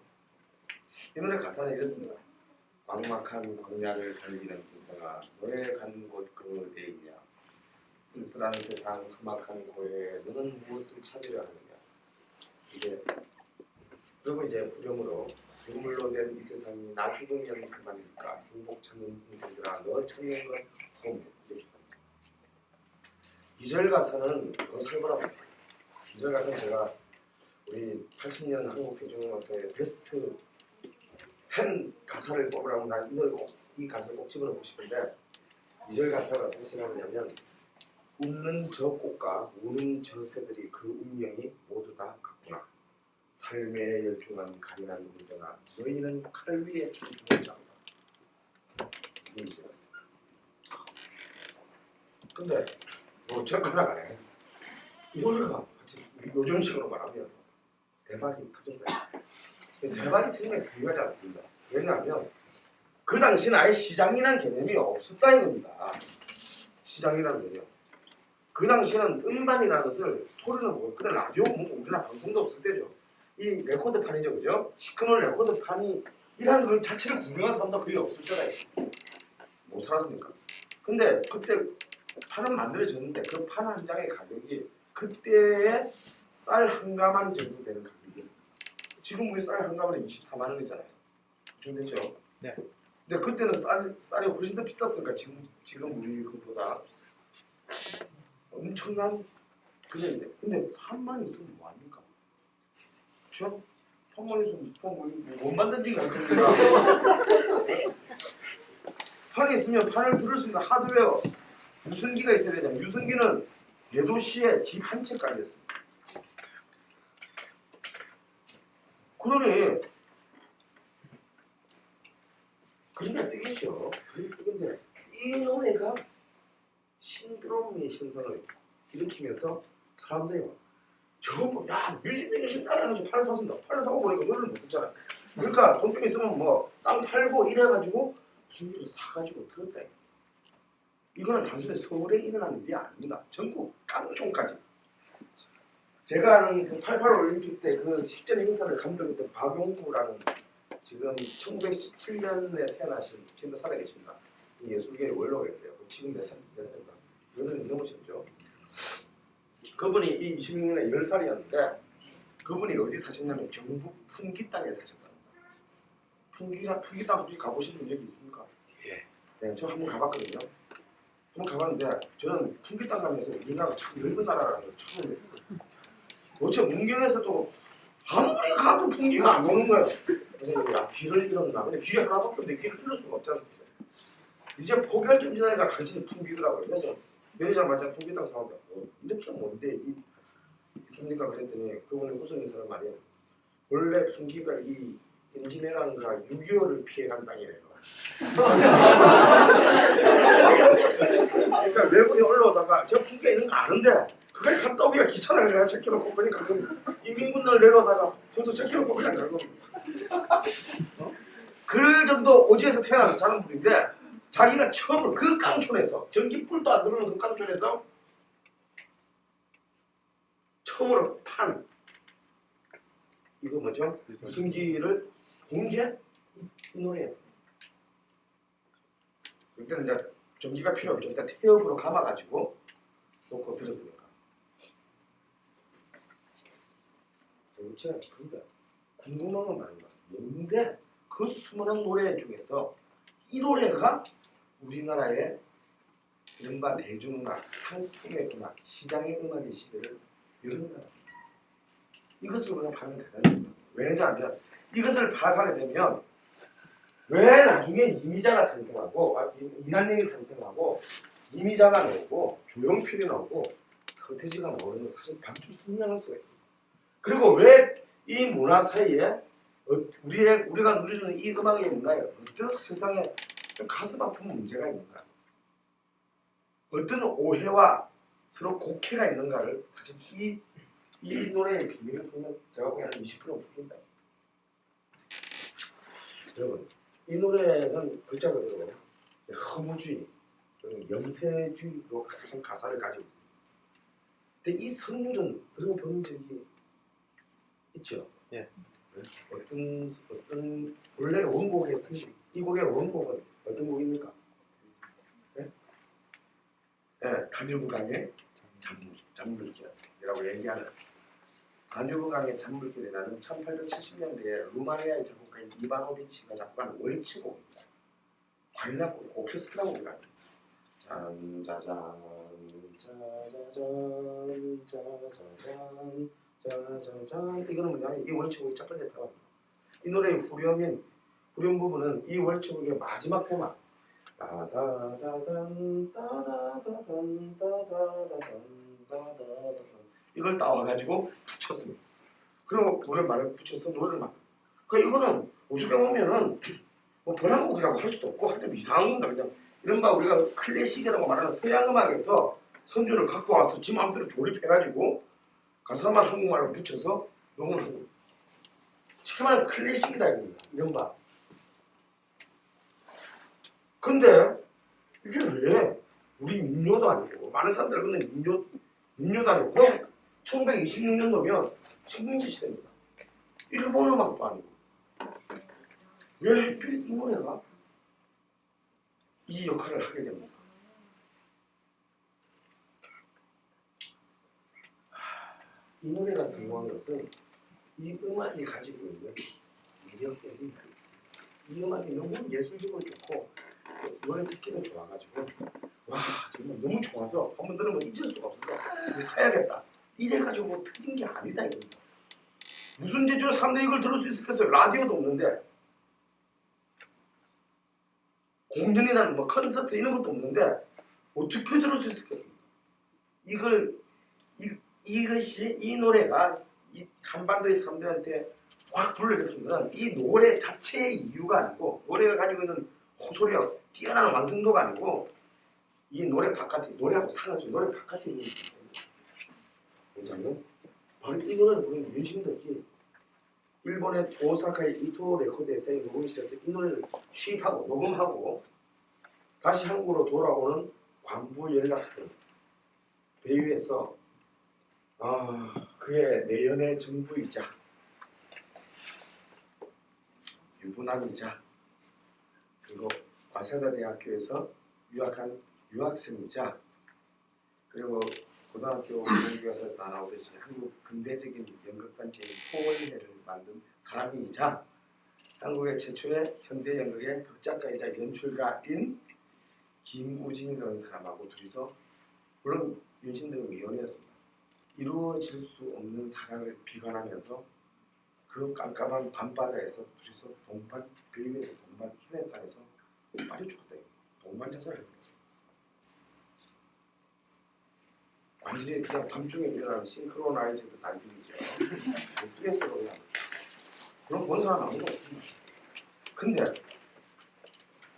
이 노래 가사는 이렇습니다. 막막한 광야를 달리는 인생아 너의 간 곳 그 어디이냐 쓸쓸한 세상 험악한 고해에 너는 무엇을 찾으려 하느냐 이게 그리고 이제 후렴으로 눈물로 된 이 세상이 나 죽으면 그만일까 행복 찾는 인생들아 너 찾는 건 홈 이렇게 합니다. 2절 가사는 더 살벌합니다. 2절 가사는 제가 우리 80년 한국 대중음악사의 베스트 10 가사를 뽑으라면 난 이 가사를 꼭 집어넣고 싶은데 2절 가사가 어떻게 나오냐면 웃는 저 꽃과 우는 저 새들이 그 운명이 모두 다 같구나. 삶에 열중한 가련한 인생아 너희는 칼 위에 춤추는 자다. 이 2절 가사. 근데 어쨌거나 간에 이 노래가 요즘식으로 말하면 대박이 터진다. 대박이 터지는 게 중요하지 않습니다. 왜냐하면 그 당시는 아예 시장이라는 개념이 없었다 이겁니다. 시장이라는 개념. 그 당시에는 음반이라는 것을 소리는 뭐 그때 라디오 뭐 우리나라 방송도 없을 때죠. 이 레코드판이죠, 그죠? 시끄러운 레코드판이 이라는 걸 자체를 구경한 사람도 거의 없을 때다. 못 살았으니까. 근데 그때 판은 만들어졌는데 그 판 한 장의 가격이 그때의 쌀 한 가마니 정도 되는 가격이었습니다. 지금 우리 쌀 한 가마니 24만 원이잖아요. 좀 되죠? 네. 근데 그때는 쌀이 훨씬 더 비쌌으니까 지금 우리 그보다 엄청난 금액인데 근데 판만 있으면 뭐합니까? 그렇죠? 판만 있으면 못 만든지 않습니까? 판이 있으면 판을 들을 수 있는 하드웨어 유선기가 있어야 되잖아요. 유선기는 대도시에 집 한 채 깔렸습니다. 그러니 그림이 뜨겠죠. 그림이 뜨는데 이 노래가 신드롬의 현상을 일으키면서 사람들이 저거 야 뮤직비디오 신다고 해가지고 판을 샀습니다. 판을 사고 보니까 노래를 못 듣잖아요. 그러니까 돈 좀 있으면 뭐 땅 팔고 이래가지고 무슨 일을 사가지고 들었다. 이거는 단순히 서울에 일어나는 일이 아닙니다. 전국 깡총까지. 제가 아는 그 88 올림픽 때 그 식전 행사를 감독했던 박용구라는 지금 1917년에 태어나신 지금도 살아계십니다. 예술계의 원로가 있어요. 지금 몇 살인가? 8이 넘으셨죠. 그분이 이 26년에 10살이었는데 그분이 어디 사셨냐면 경북 풍기 땅에 사셨답니다. 풍기 땅 혹시 가보신 분 여기 있습니까? 예. 네, 저 한번 가봤거든요. 한번 가봤는데 저는 풍기 땅 가면서 우리나라가 참 넓은 나라라는 걸 처음 느꼈어요. 도대체 문경에서도 아무리 가도 풍기가 안 오는 거예요. 그래서 야, 귀를 잃었나? 근데 귀 하나밖에 없는데 귀를 잃을 수가 없지 않습니까? 이제 포기할 좀 지나니까 간신히 풍기더라고요. 그래서 내리자마자 풍기 땅 사람들 이렇게 뭔데 있습니까? 그랬더니 그분이 무슨 사람 말이에요. 원래 풍기가 이 임진왜란과 6.25를 피해간 땅이래요. 그러니까 외국에 올라오다가 저 풍기가 있는 거 아는데 그걸 갔다 오기가 귀찮아요. 그냥 제껴놓고 그러니까 인민군을 내려오다가 저도 제껴놓고 그냥 가고 그 정도 오지에서 태어나서 자는 분인데 자기가 처음으로 그 깡촌에서 전기불도 안 들어오는 그 깡촌에서 처음으로 판 이거 뭐죠? 유승기를 공개 이 노래예요. 그때는 이제 전기가 필요 없죠. 일단 태엽으로 감아가지고 놓고 들었으니까. 도대체 근데 궁금한 건 말이야. 뭔데 그 수많은 노래 중에서 이 노래가 우리나라의 이른바 대중음악, 상품의 음악, 시장의 음악의 시대를 열었다. 이것을 그냥 파면 대단히 좋다. 왜냐하면 이것을 파악하게 되면 왜 나중에 이미자가 탄생하고 이난영이 탄생하고 이미자가 나오고 조용필이 나오고 서태지가 나오는 건 사실 반쯤 설명할 수가 있습니다. 그리고 왜 이 문화 사이에 우리가 누리는 이 음악의 문화에 어떤 사실상의 좀 가슴 아픈 문제가 있는가, 어떤 오해와 서로 곡해가 있는가를 사실 이 노래의 비밀을 보면 제가 보기엔 한 20% 풀린다. 여러분, 이 노래는 글자 그대로 허무주의 또는 염세주의로 가득한 가사를 가지고 있습니다. 근데 이 선율은 들어본 적이 있죠? 예. 어떤 원래 원곡의 선율, 이 곡의 원곡은 어떤 곡입니까? 네? 네, 단유부강의 잠물길이라고 얘기하는 단유부강의 잠물길이라는 1870년대에 루마니아의 작곡가인 이바노비치가 작곡한 월츠곡입니다. 과인하고 오케스트라 곡이라. 짠짜잔 짜자잔 짜자잔 짜자잔. 이거는 뭐냐면 이 월츠곡의 첫 번째 테마입니다. 이 노래의 후렴 부분은 이 월츠곡의 마지막 테마 따다다단 따다다단 따다다단 따다다단 이걸 따와가지고 붙였습니다. 그리고 노래말을 붙여서 노래를 막. 그 이거는 어떻게 보면은 뭐 번안곡이라고 할 수도 없고 하여튼 이상한 건다. 그냥 이른바 우리가 클래식이라고 말하는 서양 음악에서 선율을 갖고 와서 지 마음대로 조립해가지고 가사만 한국말로 붙여서 녹음을 한 거예요. 쉽게 말하면 클래식이다 이겁니다. 이른바. 근데 이게 왜 우리 민요도 아니고 많은 사람들 그러는 민요도 아니고 그럼 1926년도면 식민지 시대입니다. 일본 음악도 아니고 왜 이 노래가 이 역할을 하게 됩니까? 이 노래가 성공한 것은 이 음악이 가지고 있는 매력 때문에 있습니다. 이 음악이 너무 예술적으로 좋고 노래 듣기도 좋아가지고 와 정말 너무 좋아서 한번 들으면 잊을 수가 없어서 이거 사야겠다 이래가지고 뭐 틀린 게 아니다 이겁니다. 무슨 재주로 사람들이 이걸 들을 수 있겠어요? 라디오도 없는데 공연이라는 뭐 콘서트 이런 것도 없는데 어떻게 들을 수 있겠습니까? 이것이 이 노래가 이 한반도의 사람들한테 확 불러일으킨 건 이 노래 자체의 이유가 아니고 노래가 가지고 있는 호소력, 뛰어난 완성도가 아니고 이 노래 바깥에 노래하고 상관없이 노래 바깥에 있는 거예요. 바로 이 노래를 부른 윤심덕이 일본의 오사카의 이토 레코드에서 녹음실에서 이 노래를 취입하고 녹음하고 다시 한국으로 돌아오는 광부 연락선 배 위에서 그의 내연의 전부이자 유부남이자 그리고 와세다 대학교에서 유학한 유학생이자 그리고 고등학교 공교에서 나오듯이 한국 근대적인 연극단체인 포원회를 만든 사람이자 한국의 최초의 현대 연극의 극작가이자 연출가인 김우진이라는 사람하고 둘이서 물론 윤신들은 위원이었습니다. 이루어질 수 없는 사랑을 비관하면서 그 깜깜한 밤바다에서 둘이서 동반 배위에서 동반 히네타에서 빠져 죽었다. 동반 자살을 했다. 완전히 그냥 밤중에 일어나는 싱크로나이즈드 다이빙이죠. 뚜레스로 그냥 그런 본 사람 아무도 없습니다. 근데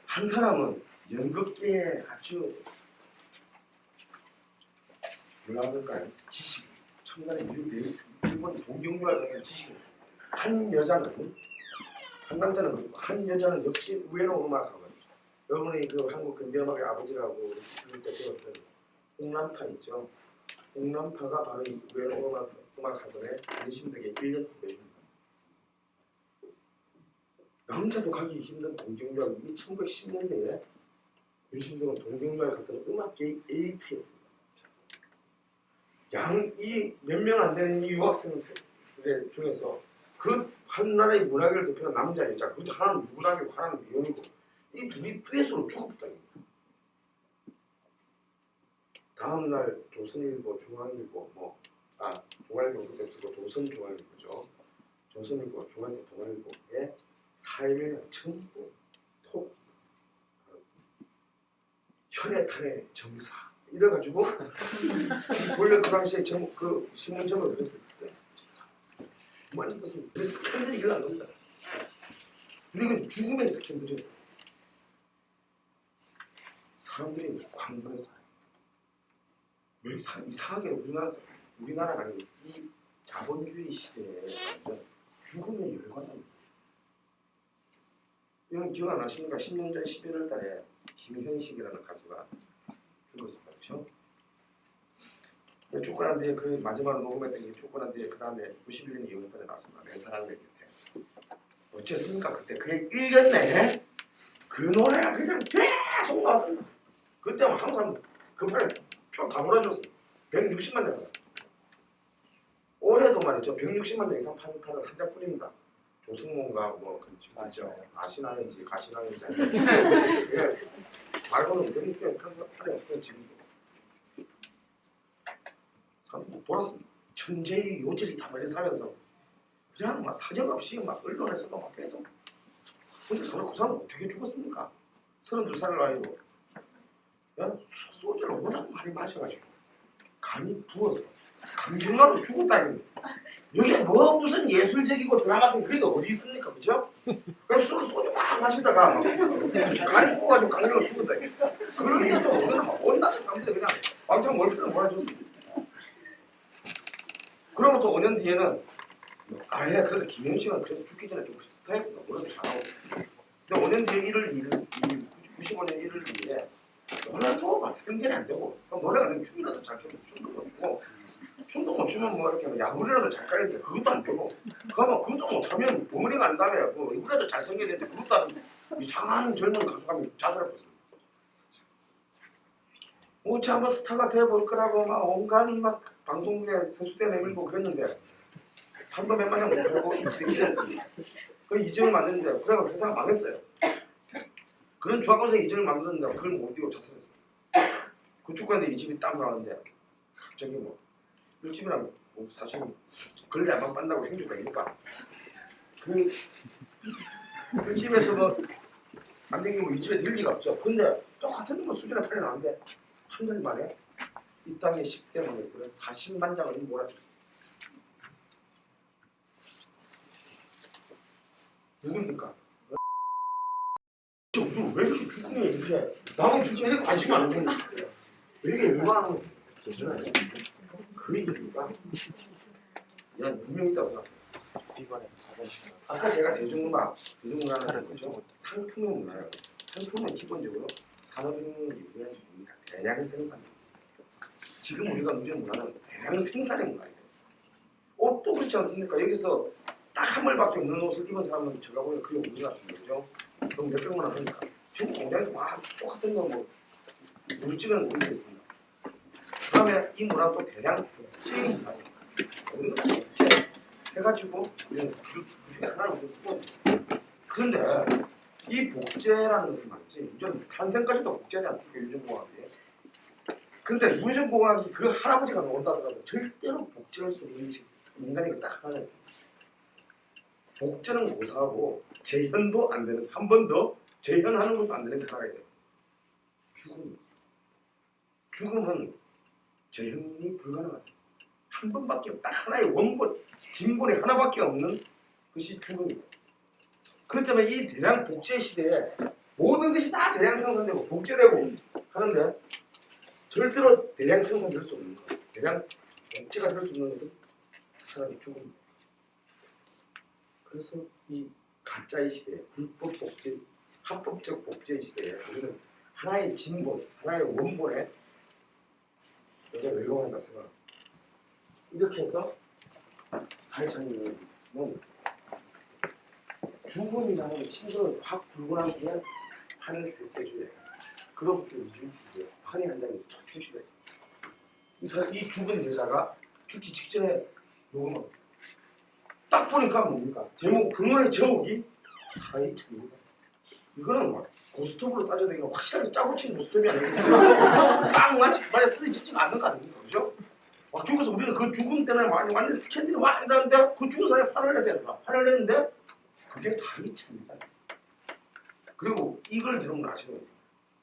한 사람은 연극계에 아주 뭐라 그럴까요? 지식, 첨단의 일본 동경유학 같은 지식. 한 여자는 한 남자는 그렇고 한 여자는 역시 우에노 음악학원. 여러분이 그 한국 근대음악의 아버지라고 부를 때 배웠던 홍남파 있죠. 홍남파가 바로 이 우에노 음악학원의 안심덕의 1년 후배입니다. 남자도 가기 힘든 동경유학 이미 1910년대에 윤신동은 동경유학 같은 음악계의 에이트였습니다. 이 몇 명 안 되는 이 유학생들 중에서 그 한 나라의 문화계를 대표하는 남자 여자 그 하나는 유부남이고 하나는 미혼이고 이 둘이 듀엣으로 죽었다. 다음 날 조선일보 중앙일보 중앙일보 그때 쓰고 조선중앙일보죠. 조선일보 중앙일보 동아일보에 사회면에 전부 톡 현해탄의 정사 이래가지고 원래 그 당시에 그 신문 제목을 그랬을 때 정사 많이 뜻은 그 스캔들이 일어난 겁니다. 근데 이건 죽음의 스캔들이었어. 사람들이 광분해서 왜 이상하게 우리나라가 아니고 이 자본주의 시대에 죽음에 열광합니다. 이건 기억 안 나십니까? 10년 전 11월 달에 김현식이라는 가수가 죽었습니다. 그렇죠? 쫓겨난 뒤에 그 마지막으로 녹음했던 게 쫓겨난 뒤에 그 다음에 91년 2월 달에 나왔습니다. 내 사랑 내 곁에. 어쨌습니까? 그때 그게 1년 내내 그 노래가 그냥 계속 나왔습니다. 그때만 한국 사람 급하게 표 다 몰아줬습니다. 160만 명. 올해도 말이죠. 160만 명 이상 파는 판을 한 장뿐입니다. 조승몬과 뭐 그렇죠. 맞죠. 아시나는지 가시나는지 말고는 160명 파는 판이 없어요 지금도. 참 돌았습니다. 천재의 요절이 다 머리사면서 그냥 막 사정 없이 막 언론에서도 막 계속. 근데 저는 그 사람은 어떻게 죽었습니까? 32살을 나이로 소주를 워낙 많이 마셔가지고 간이 부어서 감정가로 죽었다니. 여기 뭐 무슨 예술적이고 드라마틱 그게 어디 있습니까, 그죠? 그래서 소주 막 마시다가 간이 부어가지고 감정가로 죽었다니. 그런데도 무슨 온갖 사람들이 그냥 왕창 월급을 몰아줬습니다. 그로부터 5년 뒤에는 아예 그래도 김현식은 그래도 죽기 전에 좀 스타였습니다. 노래도 잘하고. 근데 5년 뒤에 95년 1월 2일에 노래도 막 생전이 안 되고 노래가 되면 춤이라도 잘 추고 춤도 못 추고 춤도 못 추면 뭐 이렇게 야구라도 잘 가는데 그것도 안 되고 그러면 그것도 못하면 버무리가 안 다음에 뭐 얼굴에도 잘생겨야 되는데 그것도 안 되고 이상한 젊은 가수가 자살했습니다. 어찌 한번 스타가 돼볼 거라고 막 온갖 막 방송국에 세수대 내밀고 그랬는데 판도 몇만 장 못 팔고 이집이 기댔습니다. 그 이점을 만드는데 그래가 회사가 망했어요. 그런 중학교에서 이 집을 만들었는데 그걸 못 이기고 자살했어요. 구축구한테 이 집이 딱 나왔는데 갑자기 뭐 일집이랑 뭐 사실 걸레 안 빤다고 행주다니까 그 일집에서 뭐 안 되면 이 집에 들 리가 없죠. 근데 똑같은 뭐 수준의 판이 나왔는데 한 달 만에 이 땅에 10대 만들들은 40만 장을 몰아줬어요. 누굽니까? 왜 이렇게 죽음에 이렇게 나무 죽음에 이렇게 관심이 안 가는 거야? 왜 이렇게 얼마나 괜찮아요? 그 얘기가 그냥 분명히 있다고 생각해요. 아까 제가 대중문화라는 거죠. 상품의 문화예요. 상품은 기본적으로 산업혁명 이후에 대량 생산입니다. 지금 우리가 누리는 문화는 대량 생산의 문화예요. 옷도 그렇지 않습니까? 여기서 딱 한 벌밖에 없는 옷을 입은 사람은 제가 보기엔 그게 없는 것 같습니다. 그죠? 그럼 몇백만 원 하니까. 지금 공장에서 막 똑같은 거 뭐 누르찌개는 올리고 있습니다. 그 다음에 이 문화는 또 대량 복제의 문화죠. 우리는 복제 해가지고 우리는 그 중에 하나를 우리가 쓰고 그런데 이 복제라는 것은 말이지 유전 탄생까지도 복제하지 않습니까? 유전공학이. 근데 유전공학이 그 할아버지가 나온다더라도 절대로 복제할 수 없는 인간이 딱 하나 있습니다. 복제는 고사하고 재현도 안 되는, 한 번 더 재현하는 것도 안 되는 게 하나가 있대요. 죽음. 죽음은 재현이 불가능하다. 한 번밖에 딱 하나의 원본, 진본이 하나밖에 없는 것이 죽음이다. 그렇기 때문에 이 대량 복제 시대에 모든 것이 다 대량 생산되고 복제되고 하는데 절대로 대량 생산될 수 없는 것, 대량 복제가 될 수 없는 것은 그 사람이 죽음입니다. 그래서 이 가짜의 시대에, 불법 복제, 합법적 복제 시대에 우리는 하나의 진본, 하나의 원본에 굉장히 외로워한다 생각합니다. 이렇게 해서 하이찬님은 죽음이라는 신선을 확 불고 난 뒤에 판을 셋째 주에 그로부터 이주일 주에 판이 한 장이 툭 출시됐어요. 이 죽은 여자가 죽기 직전에 녹음을 딱 보니까 뭡니까? 제목, 그 노래 제목이 사이천입니다. 이거는 막 고스톱으로 따져도 확실하게 짜고친 고스톱이 아니고 딱 마치 틀어지지가 않는 거 아닙니까? 그죠? 막 죽어서 우리는 그 죽음 때문에 완전 스캔들이 막 이러는데 그 죽은 사람이 판을 내야 되더라. 판을 내는데 그게 사기차입니다. 그리고 이걸 여러분 아시는 거예요.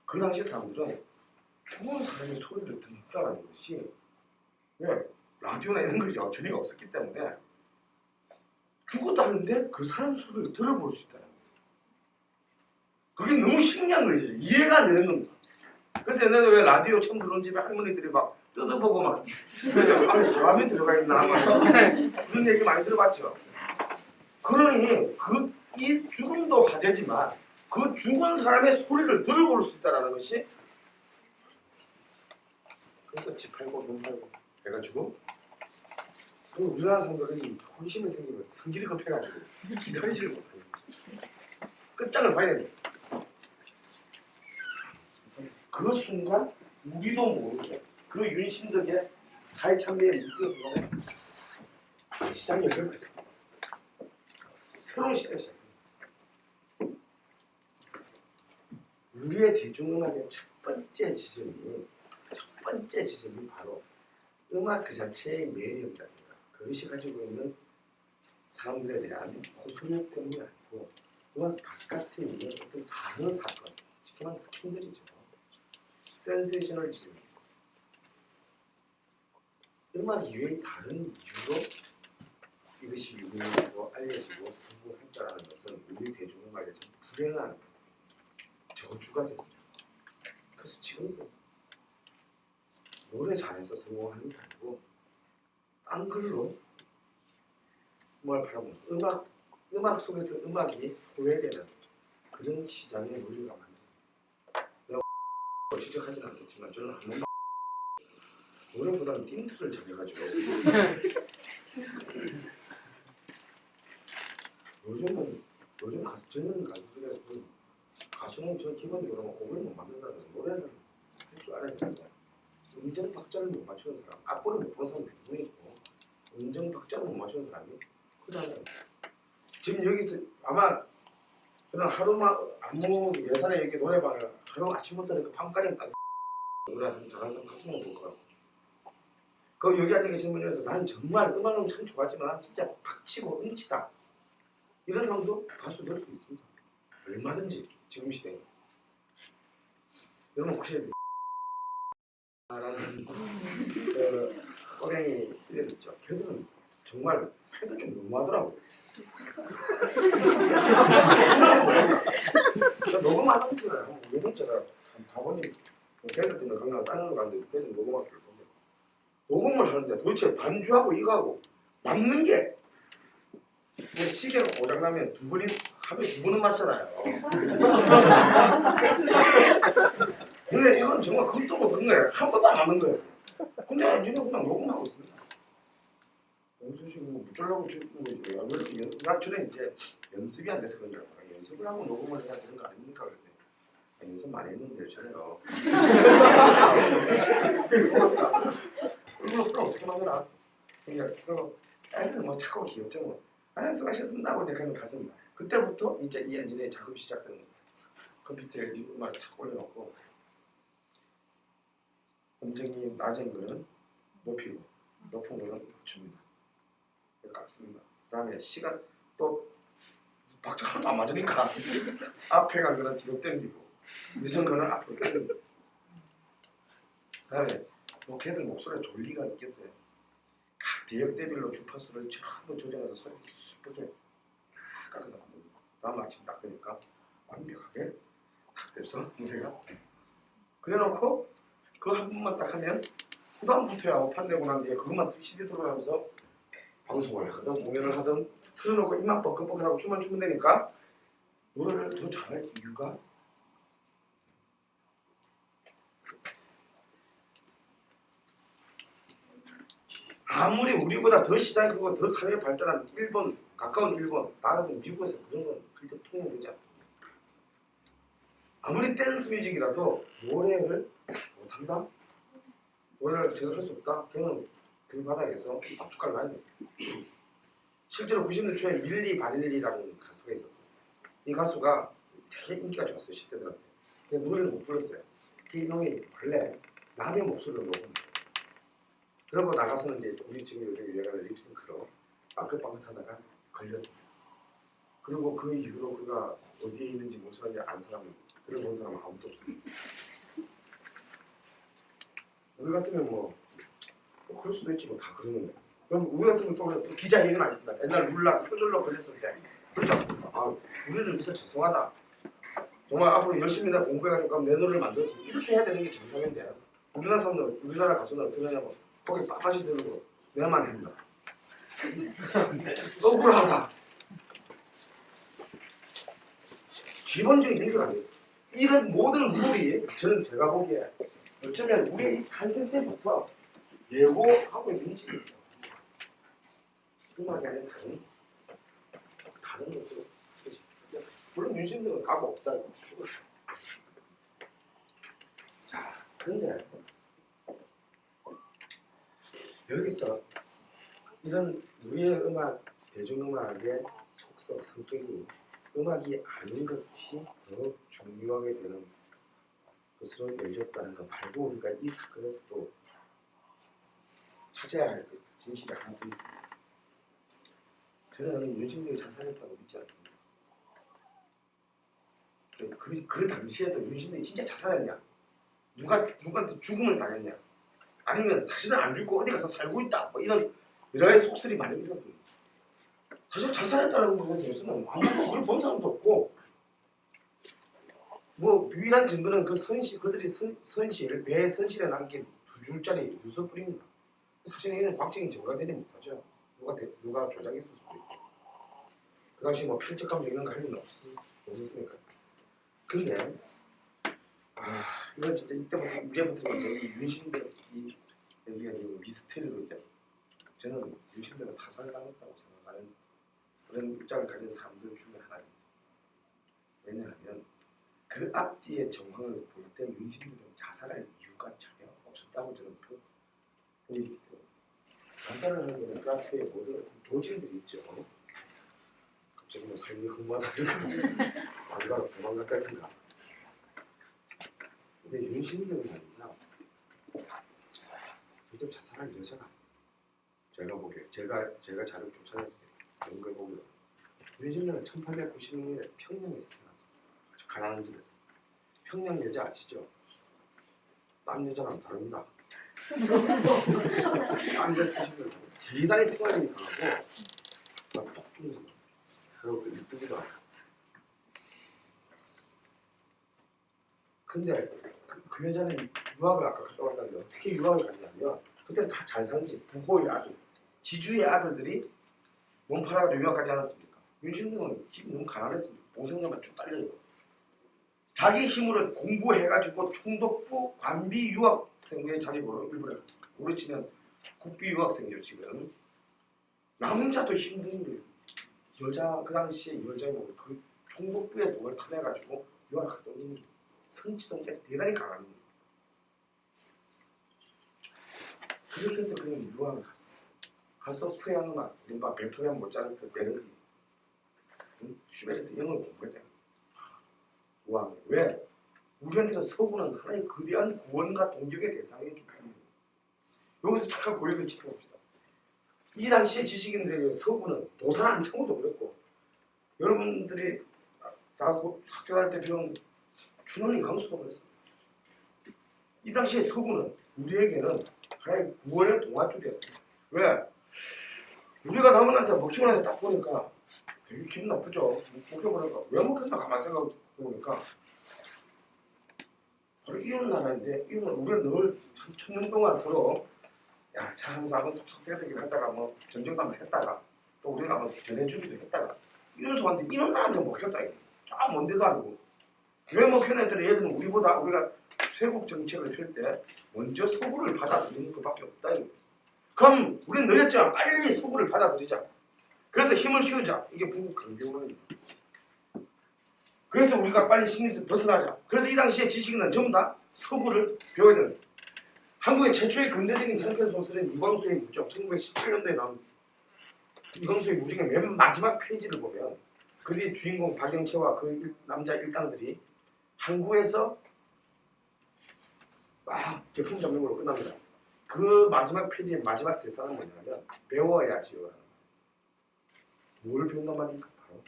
그 당시 사람들은 죽은 사람의 소리를 듣는다는 것이 왜? 라디오나 이런 것이 전혀 없었기 때문에 죽었다는데 그 사람 소리를 들어볼 수 있다는 거예요. 그게 너무 신기한 거죠. 이해가 안 되는 겁니다. 그래서 옛날에 왜 라디오 처음 들어온 집에 할머니들이 막 뜯어보고 막 그렇죠. 안에 사람이 들어가 있나 그런 얘기 많이 들어봤죠. 그러니 이 죽음도 화제지만 그 죽은 사람의 소리를 들어볼 수 있다는 것이 그래서 집 팔고 돈 팔고 해가지고 그 우리나라 사람들이 호기심이 생기면 성질이 급해가지고 기다리지를 못해요. 끝장을 봐야 됩니다. 그 순간 우리도 모르게 그 윤신덕의 사회참배에 이끌어서 시장이 열렸습니다. 새로운 시대가 시작합니다. 우리의 대중음악의 첫 번째 지점이 바로 음악 그 자체의 매력이다. 그것이 가지고 있는 사람들에 대한 고소력 때문이 아니고 음악 바깥에 있는 어떤 다른 사건, 쉽게 말하면 스캔들이죠. 센세이셔널리즘이고 음악 이외의 다른 이유로 이것이 유명하고 알려지고 성공했다는 것은 우리 대중음악의 좀 불행한 저주가 됐습니다. 그래서 지금 노래 잘해서 성공하는 게 아니고 딴 걸로 뭘 바라보는 음악 속에서 음악이 소외되는 그런 시장의 논리가 많습니다. 내가 지적하지는 않겠지만 저는 한 번만 노래보다는 띵트를 잘해가지고 요즘 젊은 가수들의 가수는 저 기본적으로 곡을 못 만든다는 노래를 할 줄 알아야 되는데 음정 박자를 못 맞추는 사람, 악보를 못 보는 사람이 대부분 있고 음정 박자를 못 맞추는 사람이 그다음에 지금 여기서 아마 저는 하루만 아무 예산에 여기 노래방을 하루 아침부터 이렇게 밤까지 딱 노래 잘하는 사람 5명 볼 것 같습니다. 그 여기 앉아 계신 분이 중에서 난 정말 음악은 참 좋아하지만 진짜 박치고 음치다 이런 사람도 가수 될 수 있습니다. 얼마든지 지금 시대에. 여러분 혹시 라는 꼬랭이 시리즈 있죠. 걔들은 정말 해도 좀 너무하더라고요. 녹음하는 거잖아요. 왜냐면 제가 가보니 걔들 때문에 강남 다른 데 갔는데 걔들 녹음하기를 보면 녹음을 하는데 도대체 반주하고 이거하고 맞는 게 시계가 고장나면 두 번이 하루에 2번은 맞잖아요. 근데 이건 정말 그것도 못한 거예요. 한 번도 안 맞는 거예요. 근데 얘는 그냥 녹음하고 있습니다. 연습이 뭐 무쫄라고 찍는 거지. 왜 이렇게 음악처럼 이제 연습이 안 돼서 그런 줄 알아요. 연습을 하고 녹음을 해야 되는 거 아닙니까? 그랬더니 연습 많이 했는데 저래요. 이걸 어떻게 만드나? 그러니까 애들은 뭐 착하고 귀엽죠 뭐. 수고하셨습니다 하고 이제 그냥 갔습니다. 그때부터 이제 이 엔진의 작업이 시작되는 거예요. 컴퓨터에 음악을 탁 올려놓고 음정이 낮은 거는 높이고 높은 거는 낮춥니다. 깎습니다. 그다음에 시간 또 박자 하나도 안 맞으니까 앞에 간 거는 뒤로 당기고 늦은 거는 앞으로 당기고 그다음에 뭐 걔들 목소리에 졸리가 있겠어요. 각 대역대별로 주파수를 전부 조정해서 소리 이쁘게 깎아서 만듭니다. 다음 아침 딱 되니까 완벽하게 딱 돼서 노래가 그래놓고 그거 한 번만 딱 하면 그 다음부터야 판 내고 난 뒤에 그것만 CD 들어가면서 방송을 하든 공연을 하든 틀어놓고 입만 뻐끔뻐끔하고 춤만 추면 되니까 노래를 더 잘할 이유가 아무리 우리보다 더 시장이 크고 더 사회에 발달한 일본, 가까운 일본, 나아가서 미국에서 그런 건 절대 통용되지 않습니다. 아무리 댄스 뮤직이라도 노래를 못한다? 노래를 제대로 할 수 없다? 걔는 그 바닥에서 밥숟갈 놔야 돼요. 실제로 90년 초에 밀리 바닐리라는 가수가 있었어요. 이 가수가 되게 인기가 좋았어요, 10대들한테. 근데 노래를 못 불렀어요. 그 이놈이 원래 남의 목소리를 녹음했어요. 그러고 나가서는 이제 우리 지금 요즘 유행하는 립싱크로 빵긋빵긋하다가 걸렸습니다. 그리고 그 이후로 그가 어디에 있는지 무슨 하는지 아는 사람은 그걸 본 사람은 아무도 없습니다. 우리 같으면 뭐 그럴 수도 있지 뭐 다 그러는데 그럼 우리 같으면 또 기자회견 아닙니다. 옛날 룰라 표절로 걸렸을 때 그렇죠? 아 우리를 위해서 죄송하다. 정말 앞으로 열심히 나 공부해가지고 내 노래를 만들어서 이렇게 해야 되는 게 정상인데 우리나라 사람들 우리나라 가수는 어떻게 하냐고 거기 빳빳이 들고 내만 했나 억울하다. 기본적인 일도 아니에요. 이런 모든 룰이 저는 제가 보기에 어쩌면 우리의 탄생 때부터 예고하고 있는 식이에요. 음악이 아닌 다른 것으로 물론 윤신들은 까고 없다. 자, 그런데 여기서 이런 우리의 음악, 대중음악의 속성, 성격이 음악이 아닌 것이 더 중요하게 되는 것으로 열렸다는 거 말고 우리가 이 사건에서 또 찾아야 할 진실이 하나 더 있습니다. 저는 윤신들이 자살했다고 믿지 않습니다. 그 당시에도 윤신들이 진짜 자살했냐? 누구한테 죽음을 당했냐? 아니면 사실은 안 죽고 어디 가서 살고 있다. 뭐 이런 여러 가지 속설이 많이 있었습니다. 사실 자살했다는 것에 대해서는 아무도 그걸 본 사람도 없고 뭐 유일한 증거는 그 선실 그들이 선실 배 선실에 남긴 2줄짜리 유서뿐입니다. 사실 이는 과학적인 증거가 되지 못하죠. 누가 조작했을 수도 있고 그 당시 뭐 필적감 이런 거 할 일은 없었으니까. 근데 이건 진짜 이제부터 이제 이 윤신들 이 여기가 미스테리로 이제 저는 윤신들은 타살당했다고 생각하는 그런 입장을 가진 사람들 중에 하나입니다. 왜냐하면 그 앞뒤의 정황을 볼 때 윤신들은 자살할 이유가 전혀 없었다고 저는 보이기 때문에 자살을 하는 그 앞에 모든 조직들이 있죠. 갑자기 뭐 삶이 흥분하다든가 안가로 도망갔다든가. 근데 윤신들은 아니라 직접 자살할 여자가 제가 보기에 제가 자료 쫓아내서 그런 걸 보면 윤신들은 1896년에 평양에서 태어났습니다. 아주 가난한 집에서. 평양 여자 아시죠? 딴 여자랑 다릅니다. 딴 여자 출신들 대단히 생활력이 강하고 막 폭중성 그리고 이쁘기도 하고. 근데 그 여자는 유학을 아까 갔다 왔다는데 어떻게 유학을 갔냐면 그때는 다 잘 사는 집 부호의 아들 지주의 아들들이 몸 팔아가지고 유학 가지 않았습니까? 윤신등은 집이 너무 가난했습니다. 보생자만 쭉 딸려요. 자기 힘으로 공부해가지고 총독부 관비 유학생의 자격으로 일본에 갔습니다. 우리 치면 국비 유학생이죠 지금. 남자도 힘든 거예요. 여자 그 당시에 여자의 몸을 그 총독부의 돈을 타내가지고 유학을 갔다 오는 거예요. 성취동자가 대단히 강합니다. 그렇게 해서 그는 유학을 갔습니다. 가서 서양 음악, 이른바 베토벤, 모차르트, 베르디, 슈베르트 이런 걸 공부했대요. 구하는. 왜? 우리한테는 서구는 하나의 거대한 구원과 동정의 대상이기 때문에 여기서 잠깐 고려를 짚어봅시다. 이 당시에 지식인들에게 서구는 도산 안창호도 그랬고 여러분들이 다 학교 다닐 때 배운 준원이 강수도 그랬습니다. 이 당시에 서구는 우리에게는 하나의 구원의 동아줄이었습니다. 왜? 우리가 남한테 먹히고 나서 딱 보니까 되게 기분 나쁘죠. 먹혀보니까 왜 먹혔나 가만히 생각해보니까 바로 이웃 나라인데 우리가 늘 천년 동안 서로 야 하면서 한번 톡톡대대기를 했다가 뭐 전쟁도 한번 했다가 또 우리가 뭐 전해주기도 했다가 이러면서 왔는데 이런 나라한테 먹혔다 이거. 저 먼데도 아니고 왜 먹혔나 했더니 얘들은 우리보다 우리가 쇄국 정책을 펼 때 먼저 서구를 받아들이는 것밖에 없다 이거. 그럼 우리는 늦었지만 빨리 서구를 받아들이자. 그래서 힘을 키우자. 이게 부국 강경원입니다. 그래서 우리가 빨리 식민지에서 벗어나자. 그래서 이 당시에 지식인은 전부 다 서구를 배워야 되는. 한국의 최초의 근대적인 장편 소설은 이광수의 무적, 1917년도에 나온 이광수의 무적의 맨 마지막 페이지를 보면 그 뒤에 주인공 박영채와 그 남자 일당들이 항구에서 막 제품 잡는으로 끝납니다. 그 마지막 페이지의 마지막 대사는 뭐냐면 배워야지요. 뭘 배운단 말입니까? 바로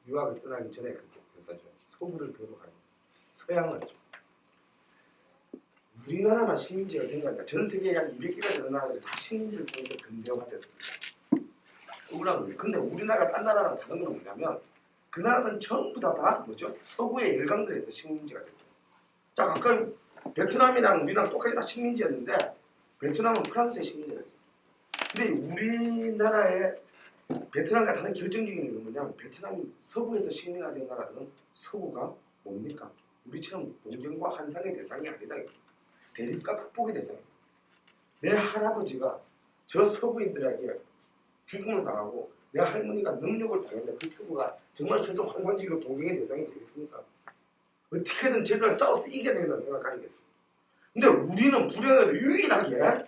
유학을 떠나기 전에 그 대사죠. 서구를 배우러 가는 서양을. 우리나라만 식민지가 된 거 아니라 전 세계에 약 200개가 되는 나라들이 다 식민지를 통해서 근대화됐습니다. 억울한 거예요. 근데 우리나라가 딴 나라랑 다른 건 뭐냐면 그 나라는 전부 다 뭐죠? 서구의 일강들에서 식민지가 됐어요. 자 가까이 베트남이랑 우리랑 똑같이 다 식민지였는데 베트남은 프랑스의 식민지가 됐어요. 근데 우리나라의 베트남과 다른 결정적인 이유는 뭐냐면 베트남이 서구에서 식민화된 나라들은 서구가 뭡니까? 우리처럼 동정과 환상의 대상이 아니다. 대립과 극복의 대상입니다. 내 할아버지가 저 서구인들에게 죽음을 당하고 내 할머니가 능력을 당했는데 그 서구가 정말 계속 환상적이고 동경의 대상이 되겠습니까? 어떻게든 쟤들을 싸워서 이겨야 되겠다는 생각을 가지겠습니다. 근데 우리는 불행하게도 유일하게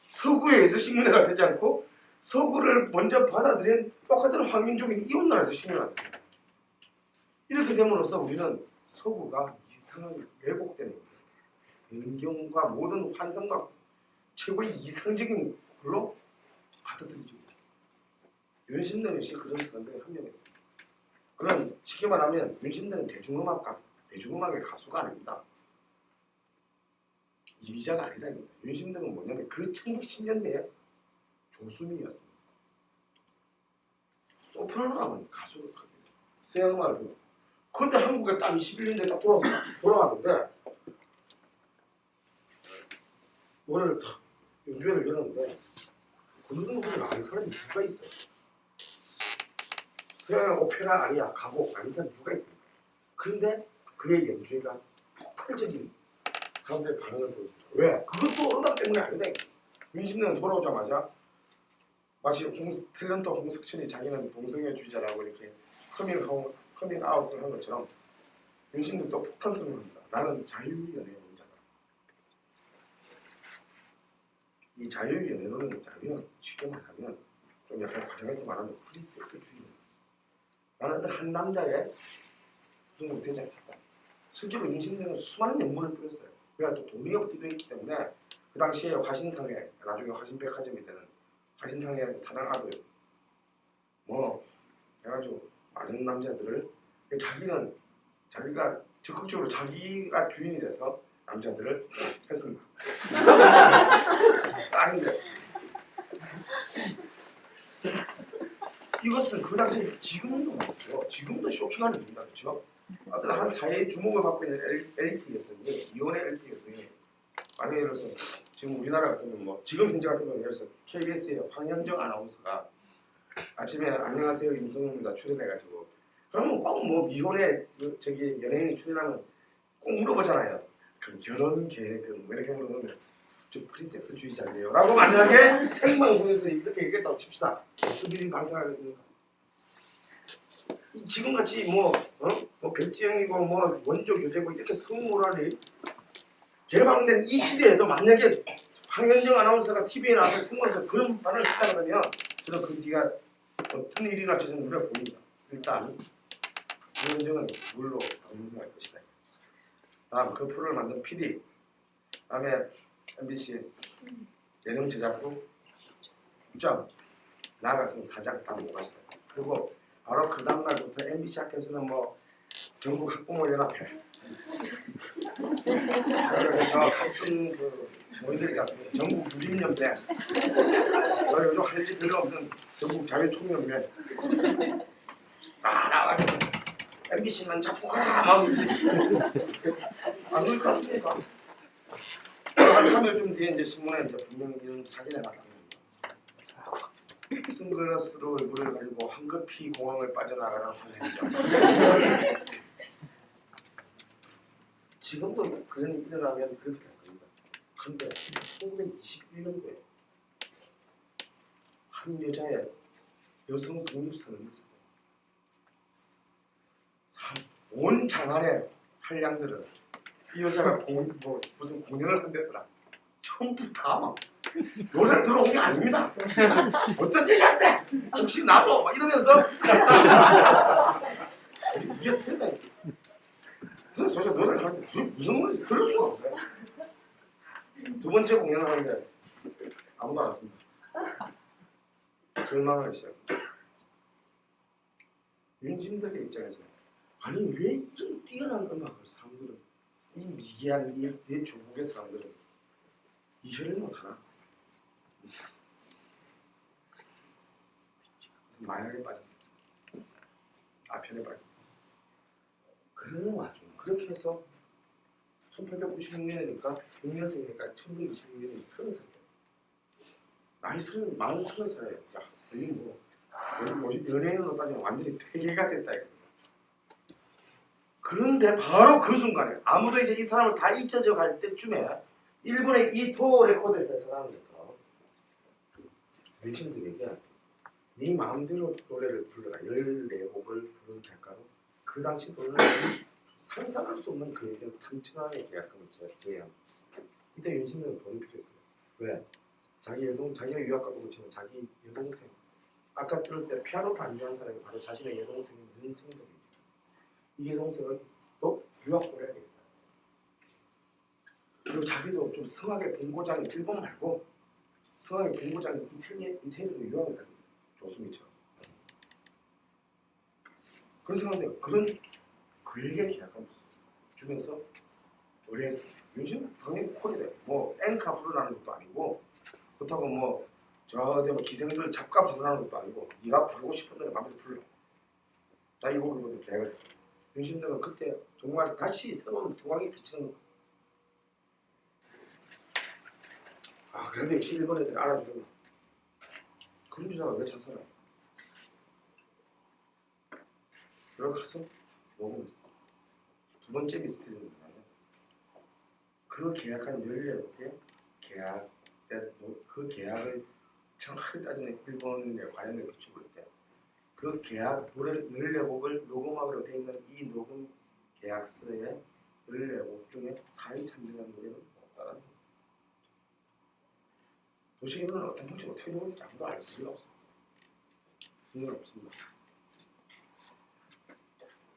서구에 의해서 식민화가 되지 않고 서구를 먼저 받아들인 똑같은 황민족인 이웃나라에서 식민화가 됐습니다. 이렇게 됨으로써 우리는 서구가 이상하게 왜곡되는 거예요. 동경과 모든 환상과 최고의 이상적인 걸로 받아들이죠. 윤신동 역시 그런 사람들이 한 명이었습니다. 그럼 쉽게 말하면 윤신동은 대중음악가, 대중음악의 가수가 아닙니다. 이미자가 아니다. 윤신동은 뭐냐면 그 1910년대에 조수민이었습니다. 소프라노 하면 가수를 서양음악을 배워. 그런데 한국에 딱 21년대에 딱 돌아왔는데 뭐를 연주회를 열었는데 그 정도는 아는 사람이 누가 있어요? 서양 오페라 아니야 가곡 아는 사람이 누가 있습니까? 그런데 그의 연주회가 폭발적인 사람들의 반응을 보였습니다. 왜? 그것도 음악 때문에 아니다. 윤심령은 돌아오자마자 마치 탤런트 홍석천이 자기는 동성애주의자라고 이렇게 커밍아웃을 한 것처럼 윤심령도 폭탄 선언을 합니다. 나는 자유연애론자다. 이 자유연애론은 뭐냐면 쉽게 말하면 좀 약간 과정에서 말하면 프리섹스주의입니다. 나는 한 남자의 구성으로 되지 않겠다. 실제로 윤심령은 수많은 연문을 뿌렸어요. 그가 또 돈이업기도 했기 때문에 그 당시에 화신상회, 나중에 화신백화점이 되는 화신상회 사장 아들 뭐 해가지고 많은 남자들을 자기가 적극적으로 자기가 주인이 돼서 남자들을 했습니다. 아닌데 이것은 그 당시에 지금도 맞죠. 지금도 쇼킹한 일입니다. 그렇죠? 어떤 한 사회의 주목을 받고 있는 엘리트 여성이 이혼의 엘리트 여성이 만약에 예를 들어서 지금 우리나라 같으면 뭐 지금 현재 같으면 예를 들어서 KBS의 황현정 아나운서가 아침에 안녕하세요 임성웅입니다 출연해가지고 그러면 꼭 뭐 미혼의 저기 연예인이 출연하면 꼭 물어보잖아요. 그럼 결혼 계획은 뭐 이렇게 물어보면 저 프리섹스주의자예요 라고 만약에 생방송에서 이렇게 얘기했다고 칩시다. 어떤 일이 발생하겠습니까? 지금같이 뭐 백지영이고 뭐 원조 교재고 이렇게 성모랄이 개방된 이 시대에도 만약에 황현정 아나운서가 TV에 나와서 성모에서 그런 말을 했다면 저는 그 뒤가 어떤 일이 날지 저는 우리가 봅니다. 일단 김현정은 물로 검증할 것이다. 다음 그 프로를 만든 PD, 다음에 MBC 예능 제작부 점 나가서 사장 다 모아시다. 그리고 바로 그 다음 날부터 MBC 앞에서는 뭐 전국 학부모 연합회 저 가슴 그 모이들이 같습니다. 전국 유림연대 요즘 할 일이 별로 없는 전국 자유총연맹 다 나와가지고 MBC는 자폭하라 막 이제 안 그럴 것 같습니까? 한 3일쯤 뒤에 이제 신문에 이제 분명히 이런 사진에 나타납니다. 선글라스로 얼굴을 가리고 황급히 공항을 빠져나가는 황현정. 지금도 그런 일이 일어나면 그렇게 될 겁니다. 그런데 1921년도에 한 여자의 여성 독립선언이 있어요. 온 장안의 한량들은 이 여자가 무슨 공연을 한다더라. 전부 다 막 노래를 들어온 게 아닙니다. 어떤 여자인데 혹시 나도 막 이러면서 이게 대단히 그래서 도대체 노래를 하는데 무슨 말인지 들을 수가 없어요. 두 번째 공연을 하는데 아무도 안 왔습니다. 절망하기 시작했습니다. 윤심들의 입장에서 아니 왜 이런 뛰어난 음악을 사람들은 이 미개한 이 조국의 사람들은 이해를 못하나? 마약에 빠집니다. 아편에 빠집니다. 그러는 와중에 그렇게 해서 1896년이니까 6년생이니까 1926년이 30살 나이 30살이에요. 야, 여기 뭐 요즘 연예인으로 따지면 완전히 퇴계가 됐다 이겁니다. 그런데 바로 그 순간에 아무도 이제 이 사람을 다 잊혀져 갈 때쯤에 일본의 이토 레코드 회사라는 데서 윤심들에게 네 마음대로 노래를 불러라 14곡을 부른 대가로 그 당시 돈을 상상할 수 없는 금액인 3,000원 원의 계약금을 제외합니다. 이때 윤심들은 돈이 필요했어요. 왜? 자기가 유학 가고 그치면 자기 여동생 아까 들을 때 피아노 반주한 사람이 바로 자신의 여동생인 윤승덕입니다. 이 여동생은 또 유학 보내야 되겠다. 그리고 자기도 좀 성악의 본고장이 일본 말고 성악의 본고장이 이태리로 유학을 가요. 조수미처럼. 그런 생각인데 그에게 계약을 주면서 의뢰했어요. 요즘 당연히 콜이래. 뭐 엔카 부르라는 것도 아니고 그렇다고 뭐 기생들 잡가 부르라는 것도 아니고 네가 부르고 싶은 노래 마음대로 불러. 나 이거 그거도 계약을 했어요. 윤심들은 그때 정말 다시 새로운 소광이 비치는 거. 아 그래도 역시 일본 애들이 알아주는 그런 주자가 왜 찬성해? 그러고 가서 녹음했어. 두 번째 미스테리는 뭐냐면 그 계약한 14곡의 계약 그 계약을 정확하게 따지는 일본의 관행을 비추고 있대. 그 계약 노래 14곡을 녹음하기로 되어 있는 이 녹음 계약서에 14곡 중에 4위 참여한 노래는 없다는 거예요. 도대체 이거는 어떤 방식으로 어떻게 녹음인지 아무도 알 수가 없어. 이건 없습니다.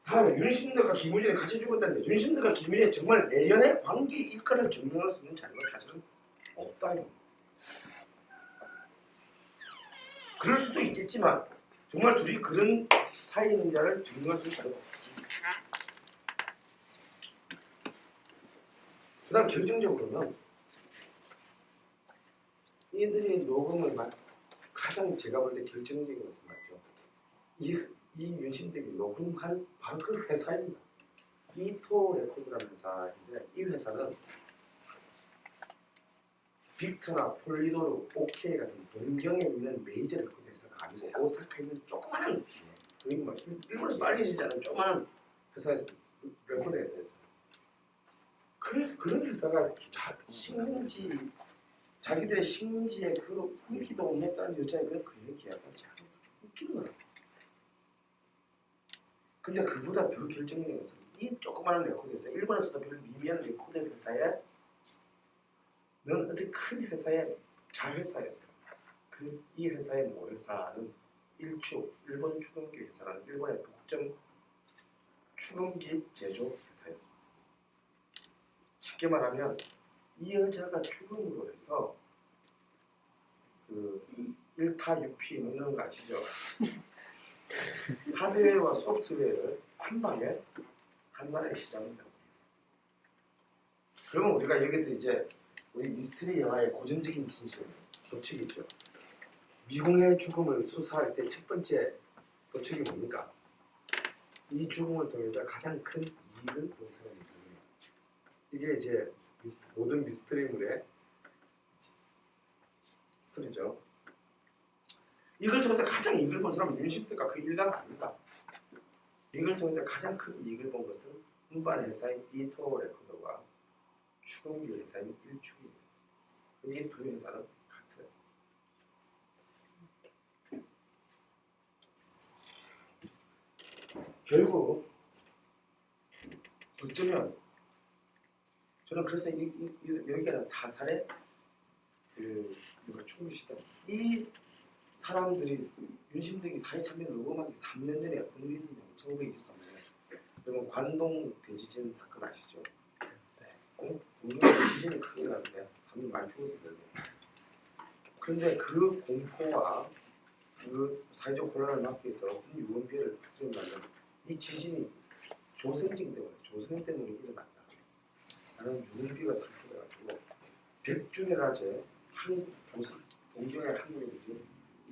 다음에 윤심들과 김우진이 같이 죽었다는데 윤심들과 김우진이 정말 내연의 관계 일가를 증명할 수 있는 자료가 사실은 없다. 그럴 수도 있겠지만 정말 둘이 그런 사이에 있는 자를 증명할 수 있는 자료가 없습니다. 그 다음 결정적으로는 이들이 녹음을 가장 제가 볼 때 결정적인 것은 맞죠. 이 윤심댁이 녹음한 바로 그 회사입니다. 이토 레코드라는 회사인데 이 회사는 빅터나 폴리도르, 오케이 같은 동경에 있는 메이저 레코드 회사가 아니고 오사카에 있는 조그마한 일본에서 알려지지 않은 조그마한 회사에서 레코드 회사였어요. 그래서 그런 회사가 자기들의 식민지에 그 인기도 없냈다는 여자에 그에게 계약하지 않아요. 웃기는 거예요. 근데 그보다 더 결정적인 것은 이 조그마한 레코드 회사, 일본에서도 별로 미미한 레코드 회사에 는 어떤 큰 회사의 자회사였어요. 이 회사의 모회사는 일본 추금기 회사라는 일본의 독점 축음기 제조 회사였습니다. 쉽게 말하면 이 여자가 축음으로 해서 그 1타 6피 뭐 이런 거 아시죠? 하드웨어와 소프트웨어를 한 방에 한 나라에 시장을 다. 그러면 우리가 여기서 이제 우리 미스터리 영화의 고전적인 진실 법칙이 있죠. 미궁의 죽음을 수사할 때 첫 번째 법칙이 뭡니까? 이 죽음을 통해서 가장 큰 이익을 본 사람이 누구냐. 이게 이제 모든 미스터리물의 스토리죠. 이걸 통해서 가장 이익을 본 사람은 윤심대가 그 일가가 아닙니다. 이걸 통해서 가장 큰 이익을 본 것은 운반 회사인 이토 레코더와 축음기 회사인 일축입니다. 이 두 회사는 같은 회사. 결국 어쩌면 저는 그래서 여기에는 타살의 그 충분히 시다. 이 사람들이 윤심덕이 사회참여를 녹음하기 3년 전에 어떤 일이 있었냐면 1923년에 여러분 관동 대지진 사건 아시죠? 네. 대지진이 크게 났는데 사람이 많이 죽었어요. 그런데 그 공포와 그 사회적 혼란을 막기 위해서 어떤 유언 피해를 퍼뜨린다면 이 지진이 조선징 때문에 조선 때문에 일어났다. 라는 유언비가 상태돼가지고 백주대낮에 한국 조선 동경의 한국인들이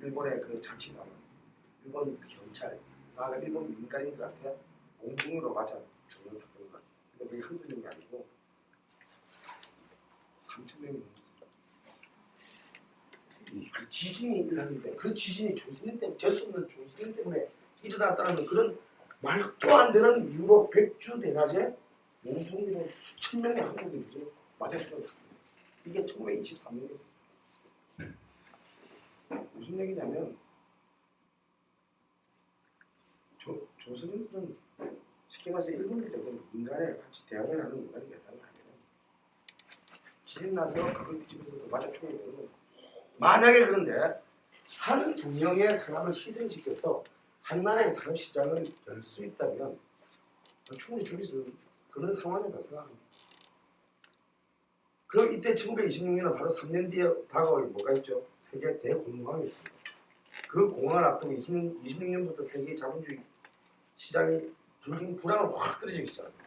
일본의 그 자치단은 일본 경찰, 일본 민간인들한테 몽둥이로 맞아 죽는 사건이다. 근데 그게 한두 명이 아니고 3,000명이 넘었습니다. 지진이 일어났는데 그 지진이 조선인 때문에 될 수 없는 조선인 때문에 일어났다는 그런 말도 안 되는 이유로 백주대낮에 몽둥이로 수천 명의 한국인들이 맞아 죽는 사건. 이게 1923년에 있었어요. 무슨 얘기냐면 조선인들은 쉽게 말해서 일본인들은 인간에 같이 대항을 하는 인간의 대상이 아니에요. 지진 나서 그걸 뒤집어서 맞아 총이 되는 만약에 그런데 한 두 명의 사람을 희생시켜서 한 나라의 산업 시장을 열 수 있다면 충분히 죽일 수 있는 그런 상황이라고 생각합니다. 그리고 이때 1926년은 바로 3년 뒤에 다가올 뭐가 있죠? 세계 대공황이 있습니다. 그 공황을 앞두고 26년부터 세계 자본주의 시장이 불황을 확 떨어지기 시작합니다.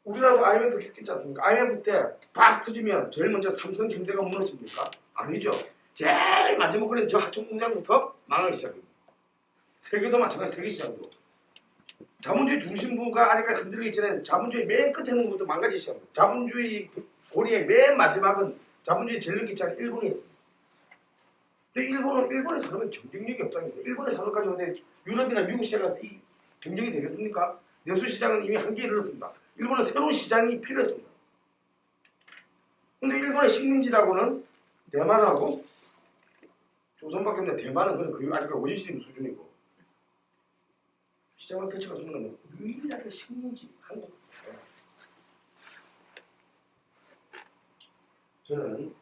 우리나라도 IMF 겪지 않습니까? IMF 때 팍 터지면 제일 먼저 삼성 현대가 무너집니까? 아니죠. 제일 마지막으로는 저 하청 공장부터 망하기 시작합니다. 세계도 마찬가지, 세계 시장도. 자본주의 중심부가 아직까지 흔들리기 전에 자본주의 맨 끝에 있는 것부터 망가지기 시작합니다. 자본주의 고리의 맨 마지막은 자본주의 전력 기차는 일본에 있습니다. 근데 일본의 산업은 경쟁력이 없다는 거예요. 일본의 산업 가지고 유럽이나 미국 시장에 가서 이 경쟁이 되겠습니까? 내수 시장은 이미 한계에 이르렀습니다. 일본은 새로운 시장이 필요했습니다. 근데 일본의 식민지라고는 대만하고 조선밖에 없는데 대만은 그건 아직까지 오진시림 수준이고 시장을 개척할 수 있는 건 유일하게 식민지 한국. 저는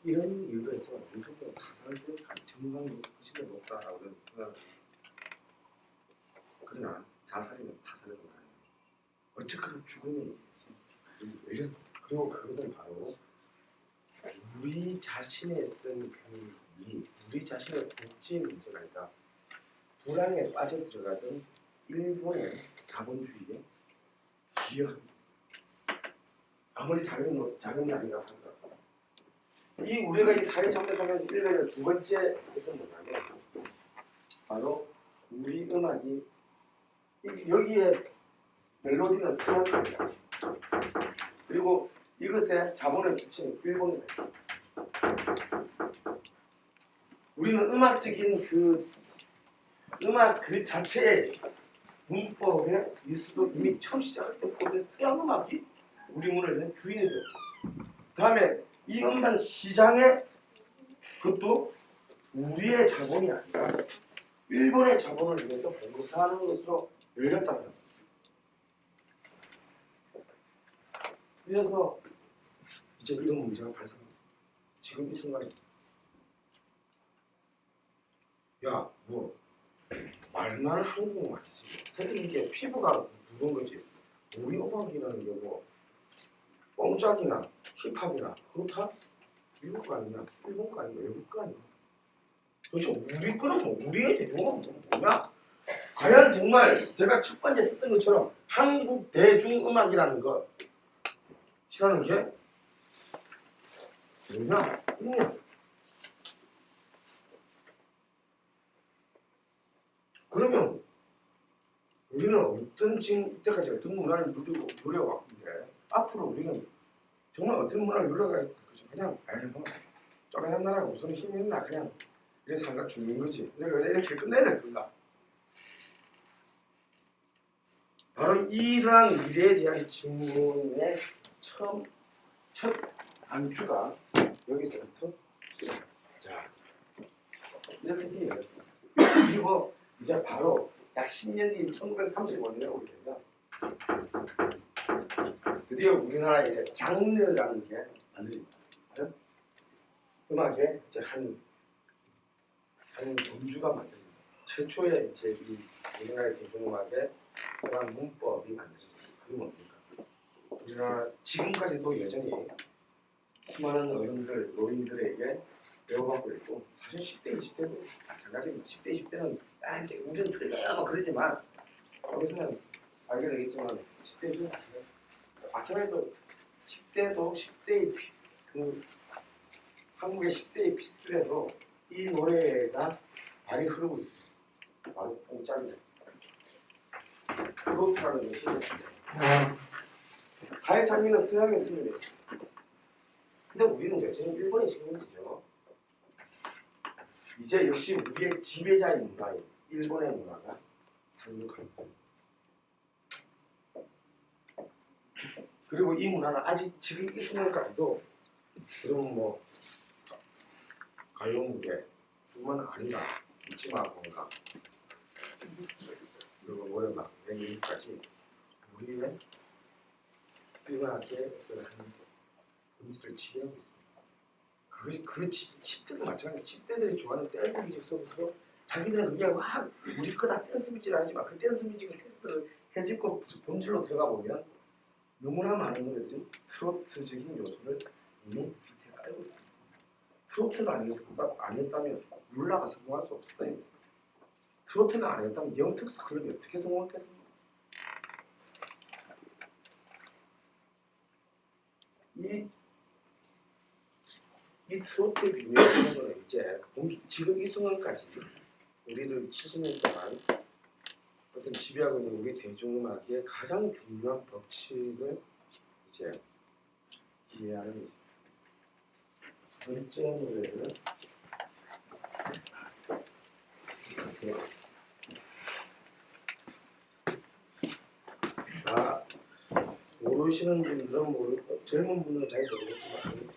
이런 이유에서 무조건 타살될 가능성이 훨씬 높다라고 생각합니다. 그러나 자살이면 타살은 아니에요. 어쨌든 죽음에 의해서 열렸습니다. 그리고 그것은 바로 우리 자신의 어떤 우리 자신의 복지 문제가 아니라 불황에 빠져들어가던 일본의 자본주의에 기여합니다. 아무리 작은 아니라 하더라도 우리가 이 사회참여상에서 일어나는 두 번째 것은 뭐냐면 바로 우리 음악이 여기에 멜로디는 스완입니다. 그리고 이것의 자본의 주체는 일본입니다. 우리는 음악적인 음악 그 자체의 문법에 의해서도 이미 처음 시작할 때부터 서양 음악이 우리 문화에 대한 주인이 돼요. 다음에 이 음반 시장에 그것도 우리의 자본이 아니라 일본의 자본을 위해서 봉사하는 것으로 열렸다는 거예요. 그래서 이제 이런 문제가 발생합니다. 지금 이 순간에 야, 뭐 말만 한국말이지. 사실 이게 피부가 누른 거지. 우리 음악이라는 게 뭐 뽕짝이나 힙합이나 그거 다 미국 거 아니냐, 일본 거 아니냐, 외국 거 아니냐. 도대체 우리 거는 뭐 우리의 대중음악은 뭐냐? 과연 정말 제가 첫 번째 썼던 것처럼 한국 대중음악이라는 거 싫어하는 게 뭐냐? 있냐? 그러면 우리는 어떤 지금 이때까지 어떤 문화를 누려왔는데 앞으로 우리는 정말 어떤 문화를 누려가야 되지? 그냥 에이 뭐 쪼개는 나라가 무슨 힘이 있나 그냥 이래 살다 죽는 거지. 내가 이렇게 끝내야 될 건가? 바로 이러한 미래에 대한 질문의 첫 단추가 여기서부터 자 이렇게 해서 열렸습니다. 그리고 이제 바로 약 10년 뒤인 1935년에 오게 되면 드디어 우리나라에 장르라는 게 만들어집니다. 음악에 이제 한 범주가 만들어집니다. 최초의 이제 이 우리나라의 대중음악에 그런 문법이 만들어집니다. 그게 뭡니까? 우리나라 지금까지도 여전히 수많은 어른들, 노인들에게 배워받고 있고 사실 10대, 20대도 마찬가지입니다. 10대, 20대는 이제 우리는 틀려야 뭐 그러지만 여기서는 알게 되겠지만 10대도 마찬가지로 10대도 10대의 그 한국의 10대의 핏줄에도 이 노래가 많이 흐르고 있습니다. 바로 뽕짝이다. 트로트라는 것이 사회 장르는 서양의 승리였습니다. 근데 우리는 여전히 일본의 식민지죠. 이제 역시 우리의 지배자의 문화인 일본의 문화가 상륙합니다. 그리고 이 문화는 아직 지금 이 순간까지도 그런 뭐 가요 무대뿐만 아니라 묻지마 건강 그리고 노래방 여기까지 우리의 일본학계의 어떤 음식을 지배하고 있습니다. 그 10대도 마찬가지예요. 10대들이 좋아하는 댄스 뮤직 속에서 자기들은 그게 막 우리 거다 댄스 뮤직을 하지만 그 댄스 뮤직을 테스트를 해집고 본질로 들어가 보면 너무나 많은 노래들이 트로트적인 요소를 이미 밑에 깔고 있습니다. 트로트가 아니었다면 룰라가 성공할 수 없었다. 트로트가 아니었다면 영특사 클럽이 어떻게 성공했겠습니까? 이 트로트의 비밀이라는 거는 이제 지금 이 순간까지 우리를 70년 동안 어떤 지배하고 있는 우리 대중음악의 가장 중요한 법칙을 이제 이해하는 거지. 두 번째 노래는 모르시는 분들은 모르고 젊은 분들은 잘 모르겠지만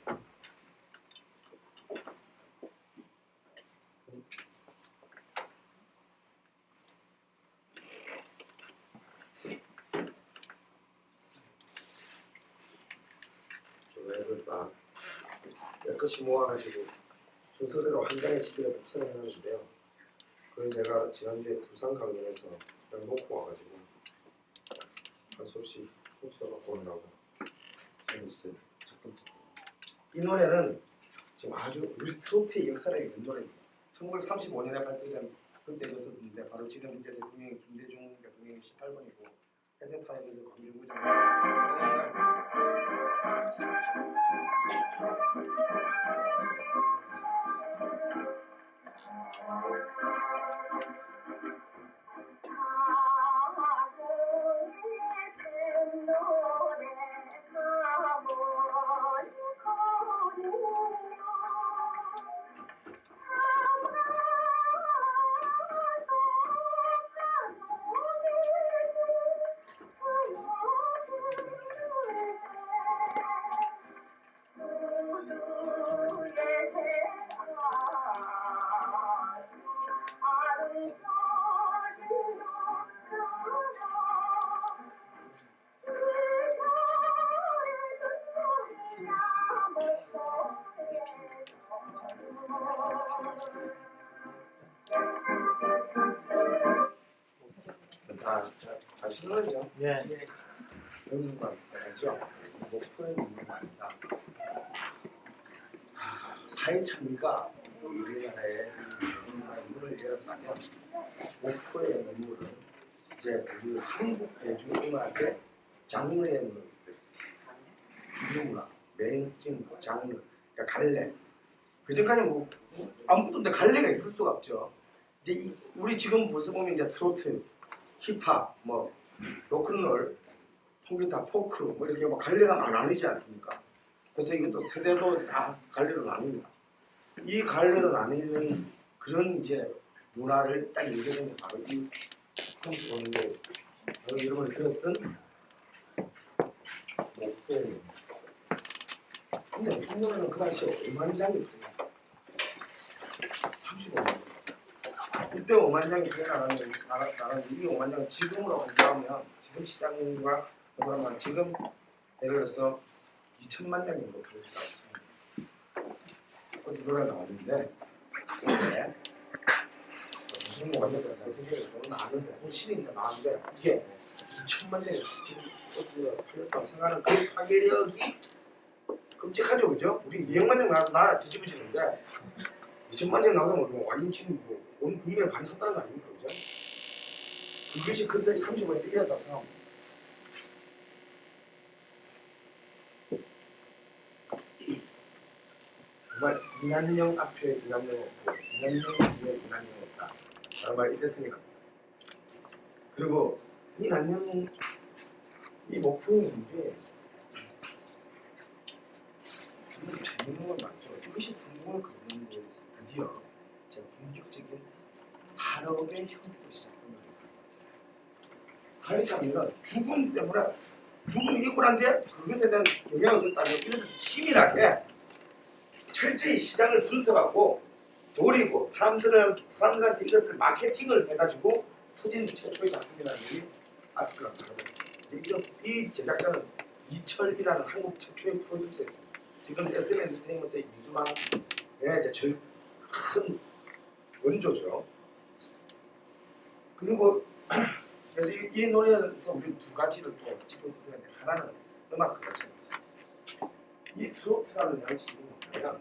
노래를 딱 깨끗이 모아가지고 순서대로 한 장의 CD를 복사를 해놨는데요. 그걸 제가 지난주에 부산 강연에서 놓고 와가지고 할 수 없이 훔쳐가 보느라고 저는 진짜 작품 이 노래는 지금 아주 우리 트로트의 역사를 읽는 노래입니다. 1935년에 발표된 그때 있었는데 바로 지금 현재 대통령이 김대중 대통령이 18번이고 현대타임에서 광주구장 다 신호죠. 예. 그런 건 알죠. 목표의 문제가 아니다. 사회 참여가 우리나라의 문을 열었다면 목표의 문물은 이제 우리 한국 대중음악의 장르의 문을 주류문화, 메인스트림 장르, 그러니까 갈래. 그전까지 뭐 아무것도 없는데 갈래가 있을 수가 없죠. 이제 우리 지금 벌써 보면 이제 트로트, 힙합, 뭐 로큰롤, 통기타, 포크 뭐 이렇게 뭐 갈래가 나뉘지 않습니까? 그래서 이것도 세대도 다 갈래로 나뉩니다. 이 갈래로 나뉘는 그런 이제 문화를 딱 얘기하는 게 바로 이 35년도에 여러분이 들었던 목표입니다. 근데 이 노래는 그 당시에 5만 장이 풀려. 35년. 이때 5만 장이 풀려나가는 이 5만 장은 지금으로 검사하면 지금 시장과 그 사람은 지금 예를 들어서 2천만 장 정도 풀릴 수 있습니다. 어디 노래가 나왔는데 무슨 뭐 완전 저는 아는데 신이 나왔는데 이게 2천만 장이 지금 풀렸다고 생각하는 그 파괴력이 끔찍하죠, 그죠? 우리 200만 장 나라 뒤집어지는데 2천만 장 나오면 뭐 완전 지금 온 국민을 반이 샀다는 거 아닙니까, 그죠? 그것이 그때 35년 뛰어났다고 생각합니다. 정말 이난영 앞에 이난영 없고 이난영 뒤에 이난영 없다. 라는 말이 이때 생각합니다. 그리고 이난영 이 목표의 문제 정말 재밌는 건 맞죠. 이것이 성공을 거두는 데서 드디어 제가 본격적인 산업의 형태로 시작된 겁니다. 사회 참여는 죽음 때문에 죽음이 있고 난데 그것에 대한 영향을 줬다면 이래서 치밀하게 철저히 시장을 분석하고 노리고 사람들한테 이것을 마케팅을 해가지고 터진 최초의 작품이라는 게 아트가 바로 이 제작자는 이철이라는 한국 최초의 프로듀서였습니다. 지금 SM 엔터테인먼트의 이수만의 이제 제일 큰 원조죠. 그리고 그래서 이 노래에서 우리 두 가지를 또 짚어보는데 하나는 음악 그 자체입니다. 이 트로트라는 양식이 뭐냐면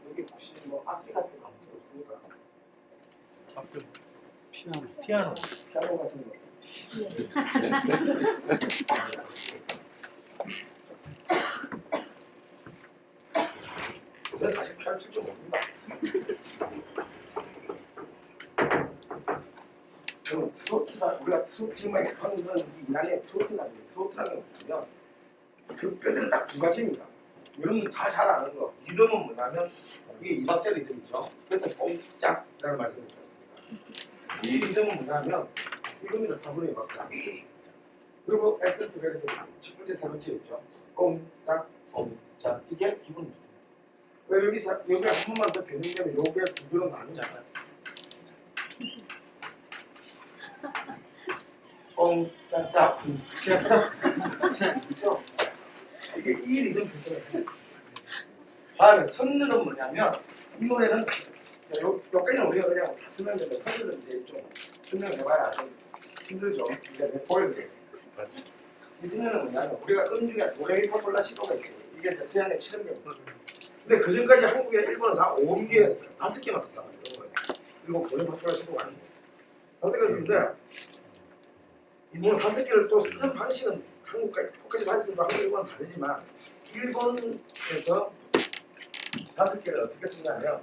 여기 혹시 뭐 악기 같은 거 아무것도 없습니까? 앞에 피아노. 피아노 같은 거. 그래서 사실 피아노 칠 줄 봅니다. 저는 트로트가 우리가 지금 하는 건 이 인간의 트로트라는 뭐냐면 그 뼈들은 딱 두 가지입니다. 여러분 다 잘 아는 거. 리듬은 뭐냐면 이게 2박자 리듬이죠. 그래서 꼼짝이라는 말씀을 드렸습니다. 이 리듬은 뭐냐면 이겁니다. 4분의 2박자. 그리고 S트가 이렇게 첫 번째, 세 번째 있죠. 꼼짝, 꼼짝. 이게 기본 리듬. 왜 여기 한 번만 더 변형되면 요게 두 개로 나뉘잖아요. 꼼짝짝. 그렇죠? 이게 이 리듬 표현이에요. 다음에 선율은 뭐냐면 이 노래는 여기까지는 우리가 그냥 다 설명했는데 선율은 이제 좀 설명해봐야 좀 힘들죠. 이제 보여드리겠습니다. 이 선율은 뭐냐면 우리가 음중에 도레미파솔라 시도가 있거든요. 이게 이제 서양의 7음계입니다. 근데 그 전까지 한국이나 일본은 다 5음계였어요. 5개만 썼단 말이에요. 일본 도레미파솔라 시도가 아니고 5개 썼는데 이번에 5개를 또 쓰는 방식은 한국까지 똑같이 많이 쓰는 한국 일본은 다르지만 일본에서 5개를 어떻게 쓰냐면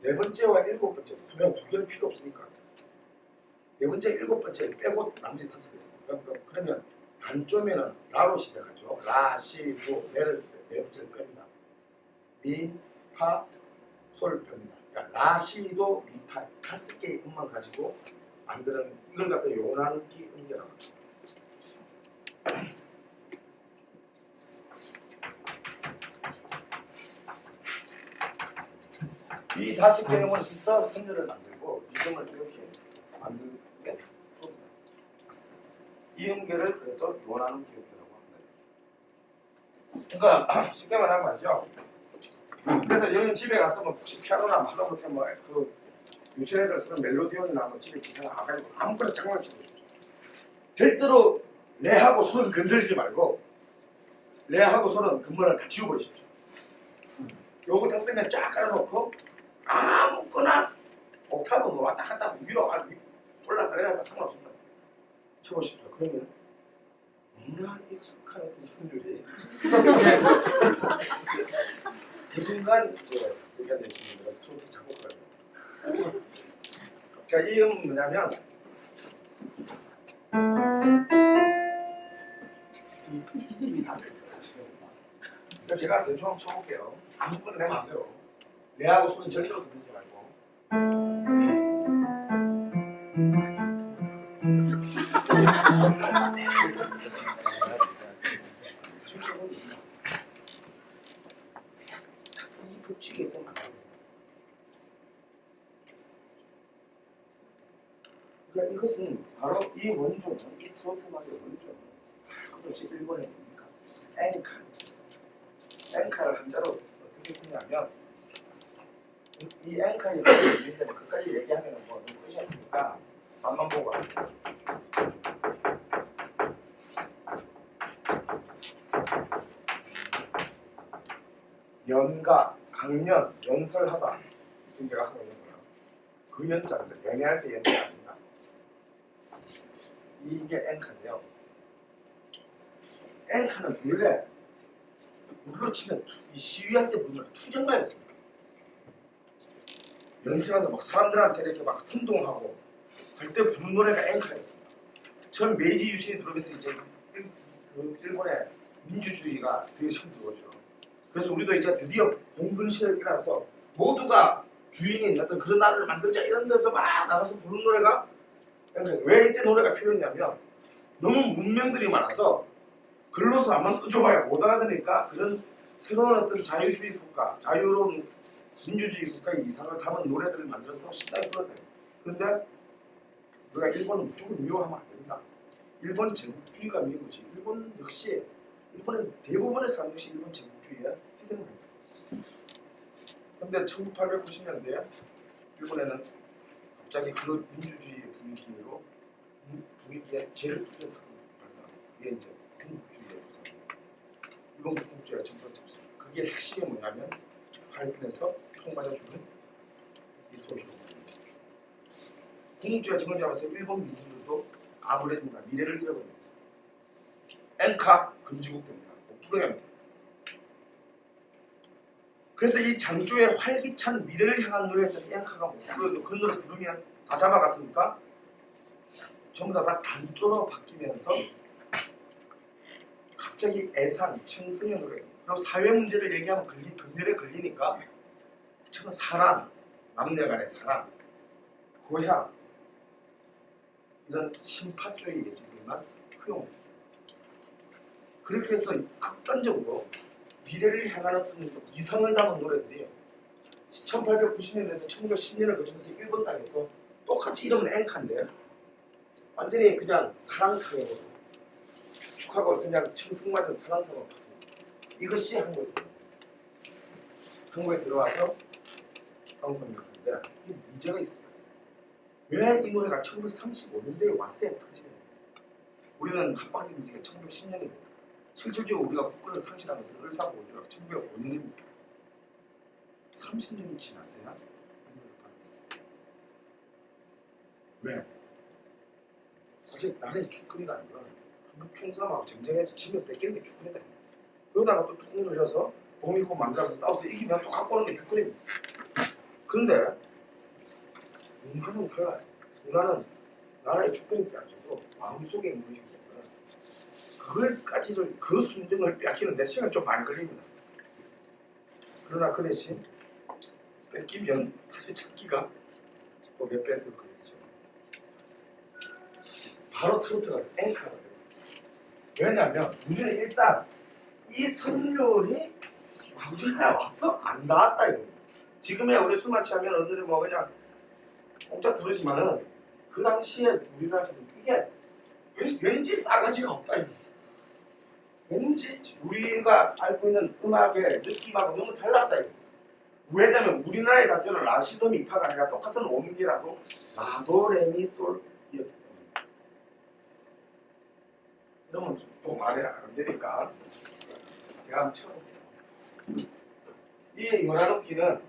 네 번째와 일곱 번째 그냥 두 개는 필요 없으니까 네 번째, 일곱 번째 빼고 나머지 5개 써요. 그러면 단조면은 라로 시작하죠. 라, 시, 도, 레를 네 번째를 뺍니다. 미, 파, 솔 뺍니다. 그러니까 라, 시, 도, 미, 파 5개의 음만 가지고 만드는 이걸 갖다 요난기 음계라고 합니다. 이 5개의 음을 써서 선율을 만들고 리듬을 이렇게 만드는 게 트로트다. 이 음계를 그래서 요난기 음계라고 합니다. 그러니까 쉽게 말하면 말이죠. 그래서 여러분 집에 가서 뭐 혹시 피아노나 하다못해 뭐 그 유치원 애들 쓰는 멜로디언이나 뭐 집에 기타 와가지고 아무거나 장난치고 절대로 레하고 손을 건드리지 말고 레하고 손은 근본을 다 지워버리십시오. 요거 다 쓰면 쫙 깔아놓고 아무거나 옥타브 뭐 왔다 갔다 위로 올라가 내려갔다 상관없습니다. 쳐보십시오. 그러면 너무나 익숙한 어떤 선율이 그 순간 이제 의견 내시는 분들은 트로트 작곡가예요. 그러니까 이 음은 뭐냐면 이 다섯 그러니까 제가 대충 한번 쳐볼게요. 아무거나 내 마음대로 레하고 손은 절대로 들리지 말고 이 법칙에서 만나요. 그러니까 이것은 바로 이 원조는 이 트로트 음악의 원조는 그것이 일본의 뭡니까? 앵카를 한자로 어떻게 쓰냐면 이 앵카의 있는데 그까지 얘기하면 뭐 너무 끝이 없으니까 맛만 보고 연가, 강연, 연설하다 지금 제가 하고 있는 거예요. 그 연자인데 연애할 때 연자 아닙니다. 이게 앵카인데요. 앵카는 원래 우리로 치면 이 시위할 때 문을 투쟁가였습니다. 연설하면서 막 사람들한테 이렇게 막 선동하고 할 때 부른 노래가 앵카였습니다. 처음 메이지 유신이 들어오면서 이제 그 일본의 민주주의가 드디어 처음 들어오죠. 그래서 우리도 이제 드디어 봉건 시대를 깨나서 모두가 주인인 어떤 그런 나라를 만들자 이런 데서 막 나가서 부른 노래가 앵카였어요. 왜 이때 노래가 필요했냐면 너무 문명들이 많아서 글로서 한번 써줘봐야 못 알아듣으니까 그런 새로운 어떤 자유주의 국가, 자유로운 민주주의 국가의 이상을 담은 노래들을 만들어서 신나게 불러야 돼요. 그런데 우리가 일본은 무조건 미워하면 안 됩니다. 일본 제국주의가 미우지. 일본 역시 일본의 대부분의 사람 역시 일본 제국주의에 희생을 했어요. 그런데 1890년대에 일본에는 갑자기 그 민주주의 분위기에 죄를 뿌린 사건이 발생합니다. 이게 이제 군국주의의 부상. 일본 군국주의가 전부를 잡습니다. 그게 핵심이 뭐냐면 하얼빈에서 총 맞아 죽은 이토시입니다. 군국주의가 정을 잡아서 일본 민중들도 아무래도 미래를 잃어버립니다. 앵카 금지국 됩니다. 못 부르게 그래서 이 장조의 활기찬 미래를 향한 노래였던 앵카가 못 불러도 그 노래 부르면 다 잡아갔으니까 전부 다 단조로 바뀌면서 갑자기 애산, 청승의 노래 그리고 사회 문제를 얘기하면 금년에 걸리니까 처음에 사랑, 남녀 간의 사랑, 고향 이런 심파조의 얘기들만 허용 그렇게 해서 극단적으로 미래를 향한 어떤 이상을 담은 노래들이 1890년에서 1910년을 거치면서 일본 땅에서 똑같이 이름은 앵카인데 완전히 그냥 사랑탕으로 축축하고 그냥 청승맞은 사랑탕으로 이것이 한국에 들어와서 방송했는데 이 문제가 있었어요. 왜 이 노래가 1935년대에 왔어야 터지냐. 우리는 합방된 지가 1910년입니다. 실질적으로 우리가 국권을 상실하면서 을사보조가 1905년입니다. 30년이 지났어야 왜? 사실 나라의 주권이가 아니라 한국 총사하고 전쟁에서 지면 뺏기는 게 주권이다. 그러다가 또 뚜껑 열려서 보미권 만들어서 싸워서 이기면 또 갖고 오는 게 주권입니다. 그런데 문화는 달라요. 문화는 나라의 주권이 아니고 마음속에 있는 것이기 때문에 그걸까지를 그 순정을 뺏기는데 시간이 좀 많이 걸립니다. 그러나 그 대신 뺏기면 다시 찾기가 또 몇 배 더 걸리죠. 바로 트로트가 앵카가 됐어요. 왜냐하면 우리는 일단 이 선율이 우리나라에 와서 안 닿았다 이거예요. 지금의 우리 술 마취하면 어른들이 뭐 그냥 공짜 부르지만은 그 당시에 우리나라에서는 이게 왠지 싸가지가 없다 이거예요. 왠지 우리가 알고 있는 음악의 느낌하고 너무 달랐다 이거예요. 왜냐면 우리나라의 단조는 라시도 미파가 아니라 똑같은 음계라도 라도 레미솔 이렇게 그러면 또 말이 안 되니까 제가 한번 쳐볼게요. 이 요란음기는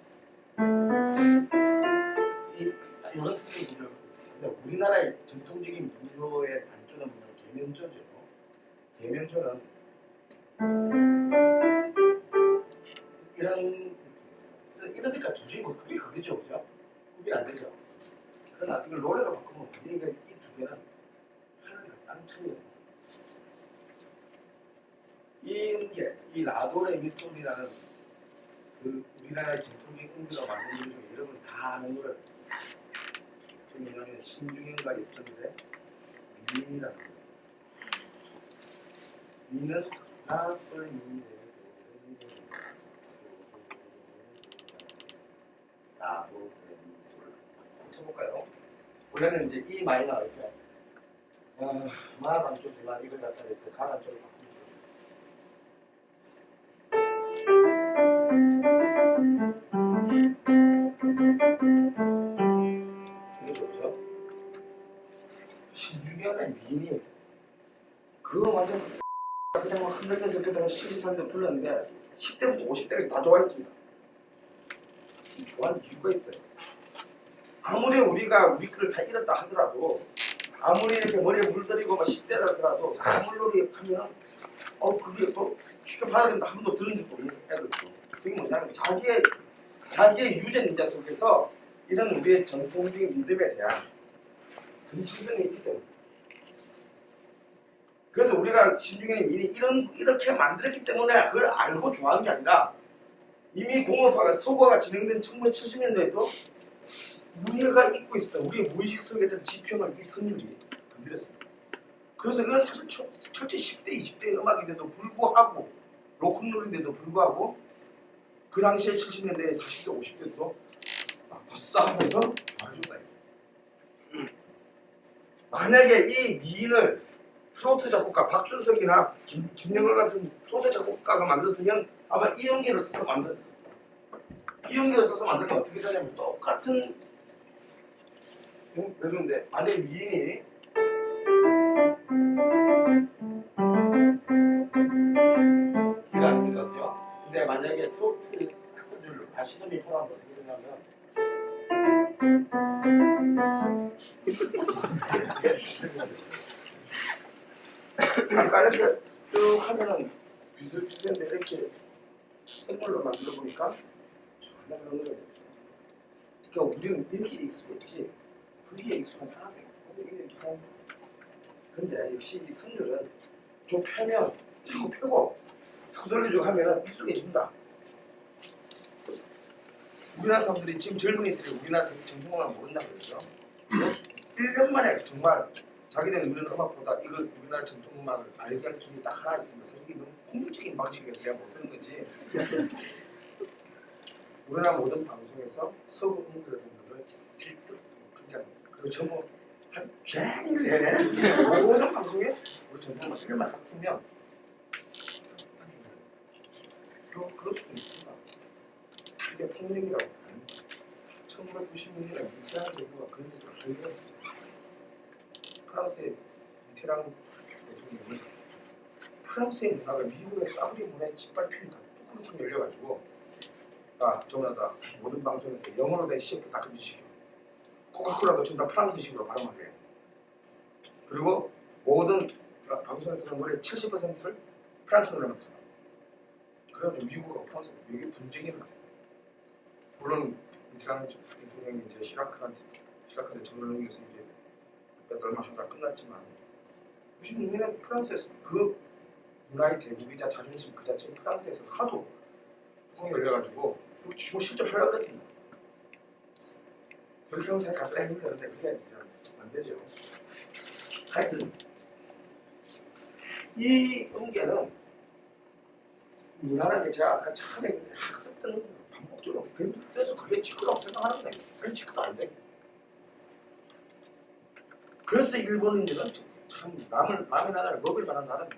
이런 스케일을 갖고 있습니다. 근데 우리나라의 전통적인 민요의 단조는 계면조죠. 계면조는 이러니까 도저히 뭐 그게 그거죠, 그죠? 그게 안 되죠. 그러나 이걸 노래로 바꾸면 우리가 이 두 개는 하늘과 땅 차이예요. 이 음계, 이 라도레미솔이라는 그 우리나라의 전통적인 음계로 만든 노래 중에 여러분 다 아는 노래가 있습니다. 그 뭐냐면 신중현과 예쁜데 미인이라는 거예요. 미는 나솔 미네 라도레미솔 쳐볼까요? 원래는 이제 이 마이너 이렇게 마반 쪽이지만 이걸 갖다 이렇게 가난 쪽으로 바꾸면 이게 좋죠? 신중현의 미인이 그거 완전 그냥 막 흔들면서 그다가 73년 불렀는데 10대부터 50대까지 다 좋아했습니다. 좋아하는 이유가 있어요. 아무리 우리가 우리 거를 다 잃었다 하더라도 아무리 이렇게 머리에 물들이고 막 10대라 하더라도 가물놀이 하면 그게 또 쉽게 받아들인다 한 번도 들은 적도 없는 애들도 그게 뭐냐면 자기의 유전자 속에서 이런 우리의 전통적인 믿음에 대한 근친성이 있기 때문에 그래서 우리가 신중현의 미인이 이렇게 만들었기 때문에 그걸 알고 좋아하는 게 아니라 이미 공업화가 서구화가 진행된 1970년대에도 우리가 잊고 있었던 우리의 무의식 속에 있던 지평을 이 선율이 건드렸습니다. 그래서 이건 사실 철저히 10대, 20대 음악인데도 불구하고 로큰롤인데도 불구하고 그 당시에 70년대에 40대, 50대도 버싸 하면서 좋아해준다. 만약에 이 미인을 트로트 작곡가 박준석이나 김영걸 같은 트로트 작곡가가 만들었으면 아마 이 연기를 써서 만들었을 거예요. 이 연기를 써서 만들면 어떻게 되냐면 똑같은 배우인데 만약에 미인이 이거 아닙니까? 그죠? 근데 만약에 트로트 학생들 라시도미 포함하면 어떻게 되냐면 아까 이렇게 쭉 하면은 비슷비슷한데 이렇게 선물로 만들어 보니까 전혀 그런 거예요. 그러니까 우리는 이렇게 익숙했지 그게 익숙한 하나도 없고 이게 이상했어. 근데 역시 이 선율은 좀 펴면 자꾸 펴고 자꾸 돌려주고 하면은 익숙해진다. 우리나라 사람들이 지금 젊은이들이 우리나라 전통음악을 모른다 그러죠. 1년 만에 정말 자기들은 우리는 음악보다 이걸 우리나라 전통음악을 알게 하는 기준이 딱 하나 있습니다. 이게 너무 폭력적인 방식에서 내가 못 쓰는 거지. 우리나라 모든 방송에서 서구 음악을 듣는 걸 질도 그냥 그리고 전부 한 종일 내내 모든 방송에 우리 전통음악 이름만 딱 틀면 그럴 수도 있습니다. 이게 폭력이라고 합니다. 1996년에 미테랑 정부가 그런 짓을 하려고 했습니다. 프랑스의 미테랑 대통령이 프랑스의 문화가 미국의 사브리 문화에 짓밟히니까 뚜껑 열려가지고 저번에다 모든 방송에서 영어로 된 CF 다 금지시켜 코카콜라도 전부 다 프랑스식으로 발음하게 해. 그리고 모든 방송에서 쓰는 노래 70%를 프랑스 노래만 틀어. 그래가지고 미국하고 프랑스가 되게 분쟁이 일어나. 물론 미테랑 대통령이 이제 시라크한테 정을 넘겨서 이제 몇 달만 하다 끝났지만 96년에 프랑스에서 그 문화의 대국이자 자존심 그 자체는 프랑스에서 하도 뚜껑이 열려가지고 실제 하려고 했습니다. 그렇게 하면서 갖다 했는데 그게 안 되죠. 하여튼 이 음계는 문화라는 게 제가 아까 처음에 학습 때는 반복적으로 그래서 그게 지크라고 생각하는 거예요. 사실 지크도 안 돼. 그래서 일본인들은 참 남의 나라를 먹을 만한 나라는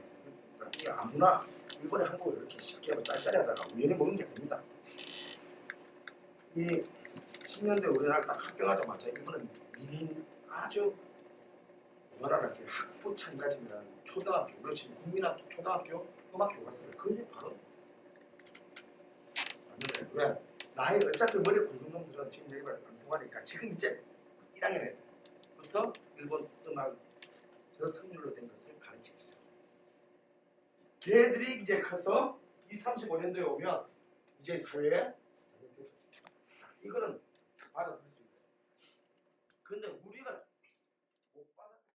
이게 아무나 일본의 한국을 이렇게 쉽게 짤짤하다가 우연히 먹는 게 아닙니다. 이 10년대 우리나라 딱 합병하자마자 이번은 아주 뭐라 이렇게 학부 참가진이라는 초등학교, 우리 지금 국민학교, 초등학교 음악 교과서를 거의 바로 만들어요. 왜? 나이 어차피 머리 굵은 놈들은 지금 여기가 안 통하니까 지금 이제 1학년 애들부터 일본 음악 저 성률로 된 것을 가르치기 시작. 걔들이 이제 커서 35년도에 오면 이제 사회에 이거는 받아들일 수 있어요. 근데 우리가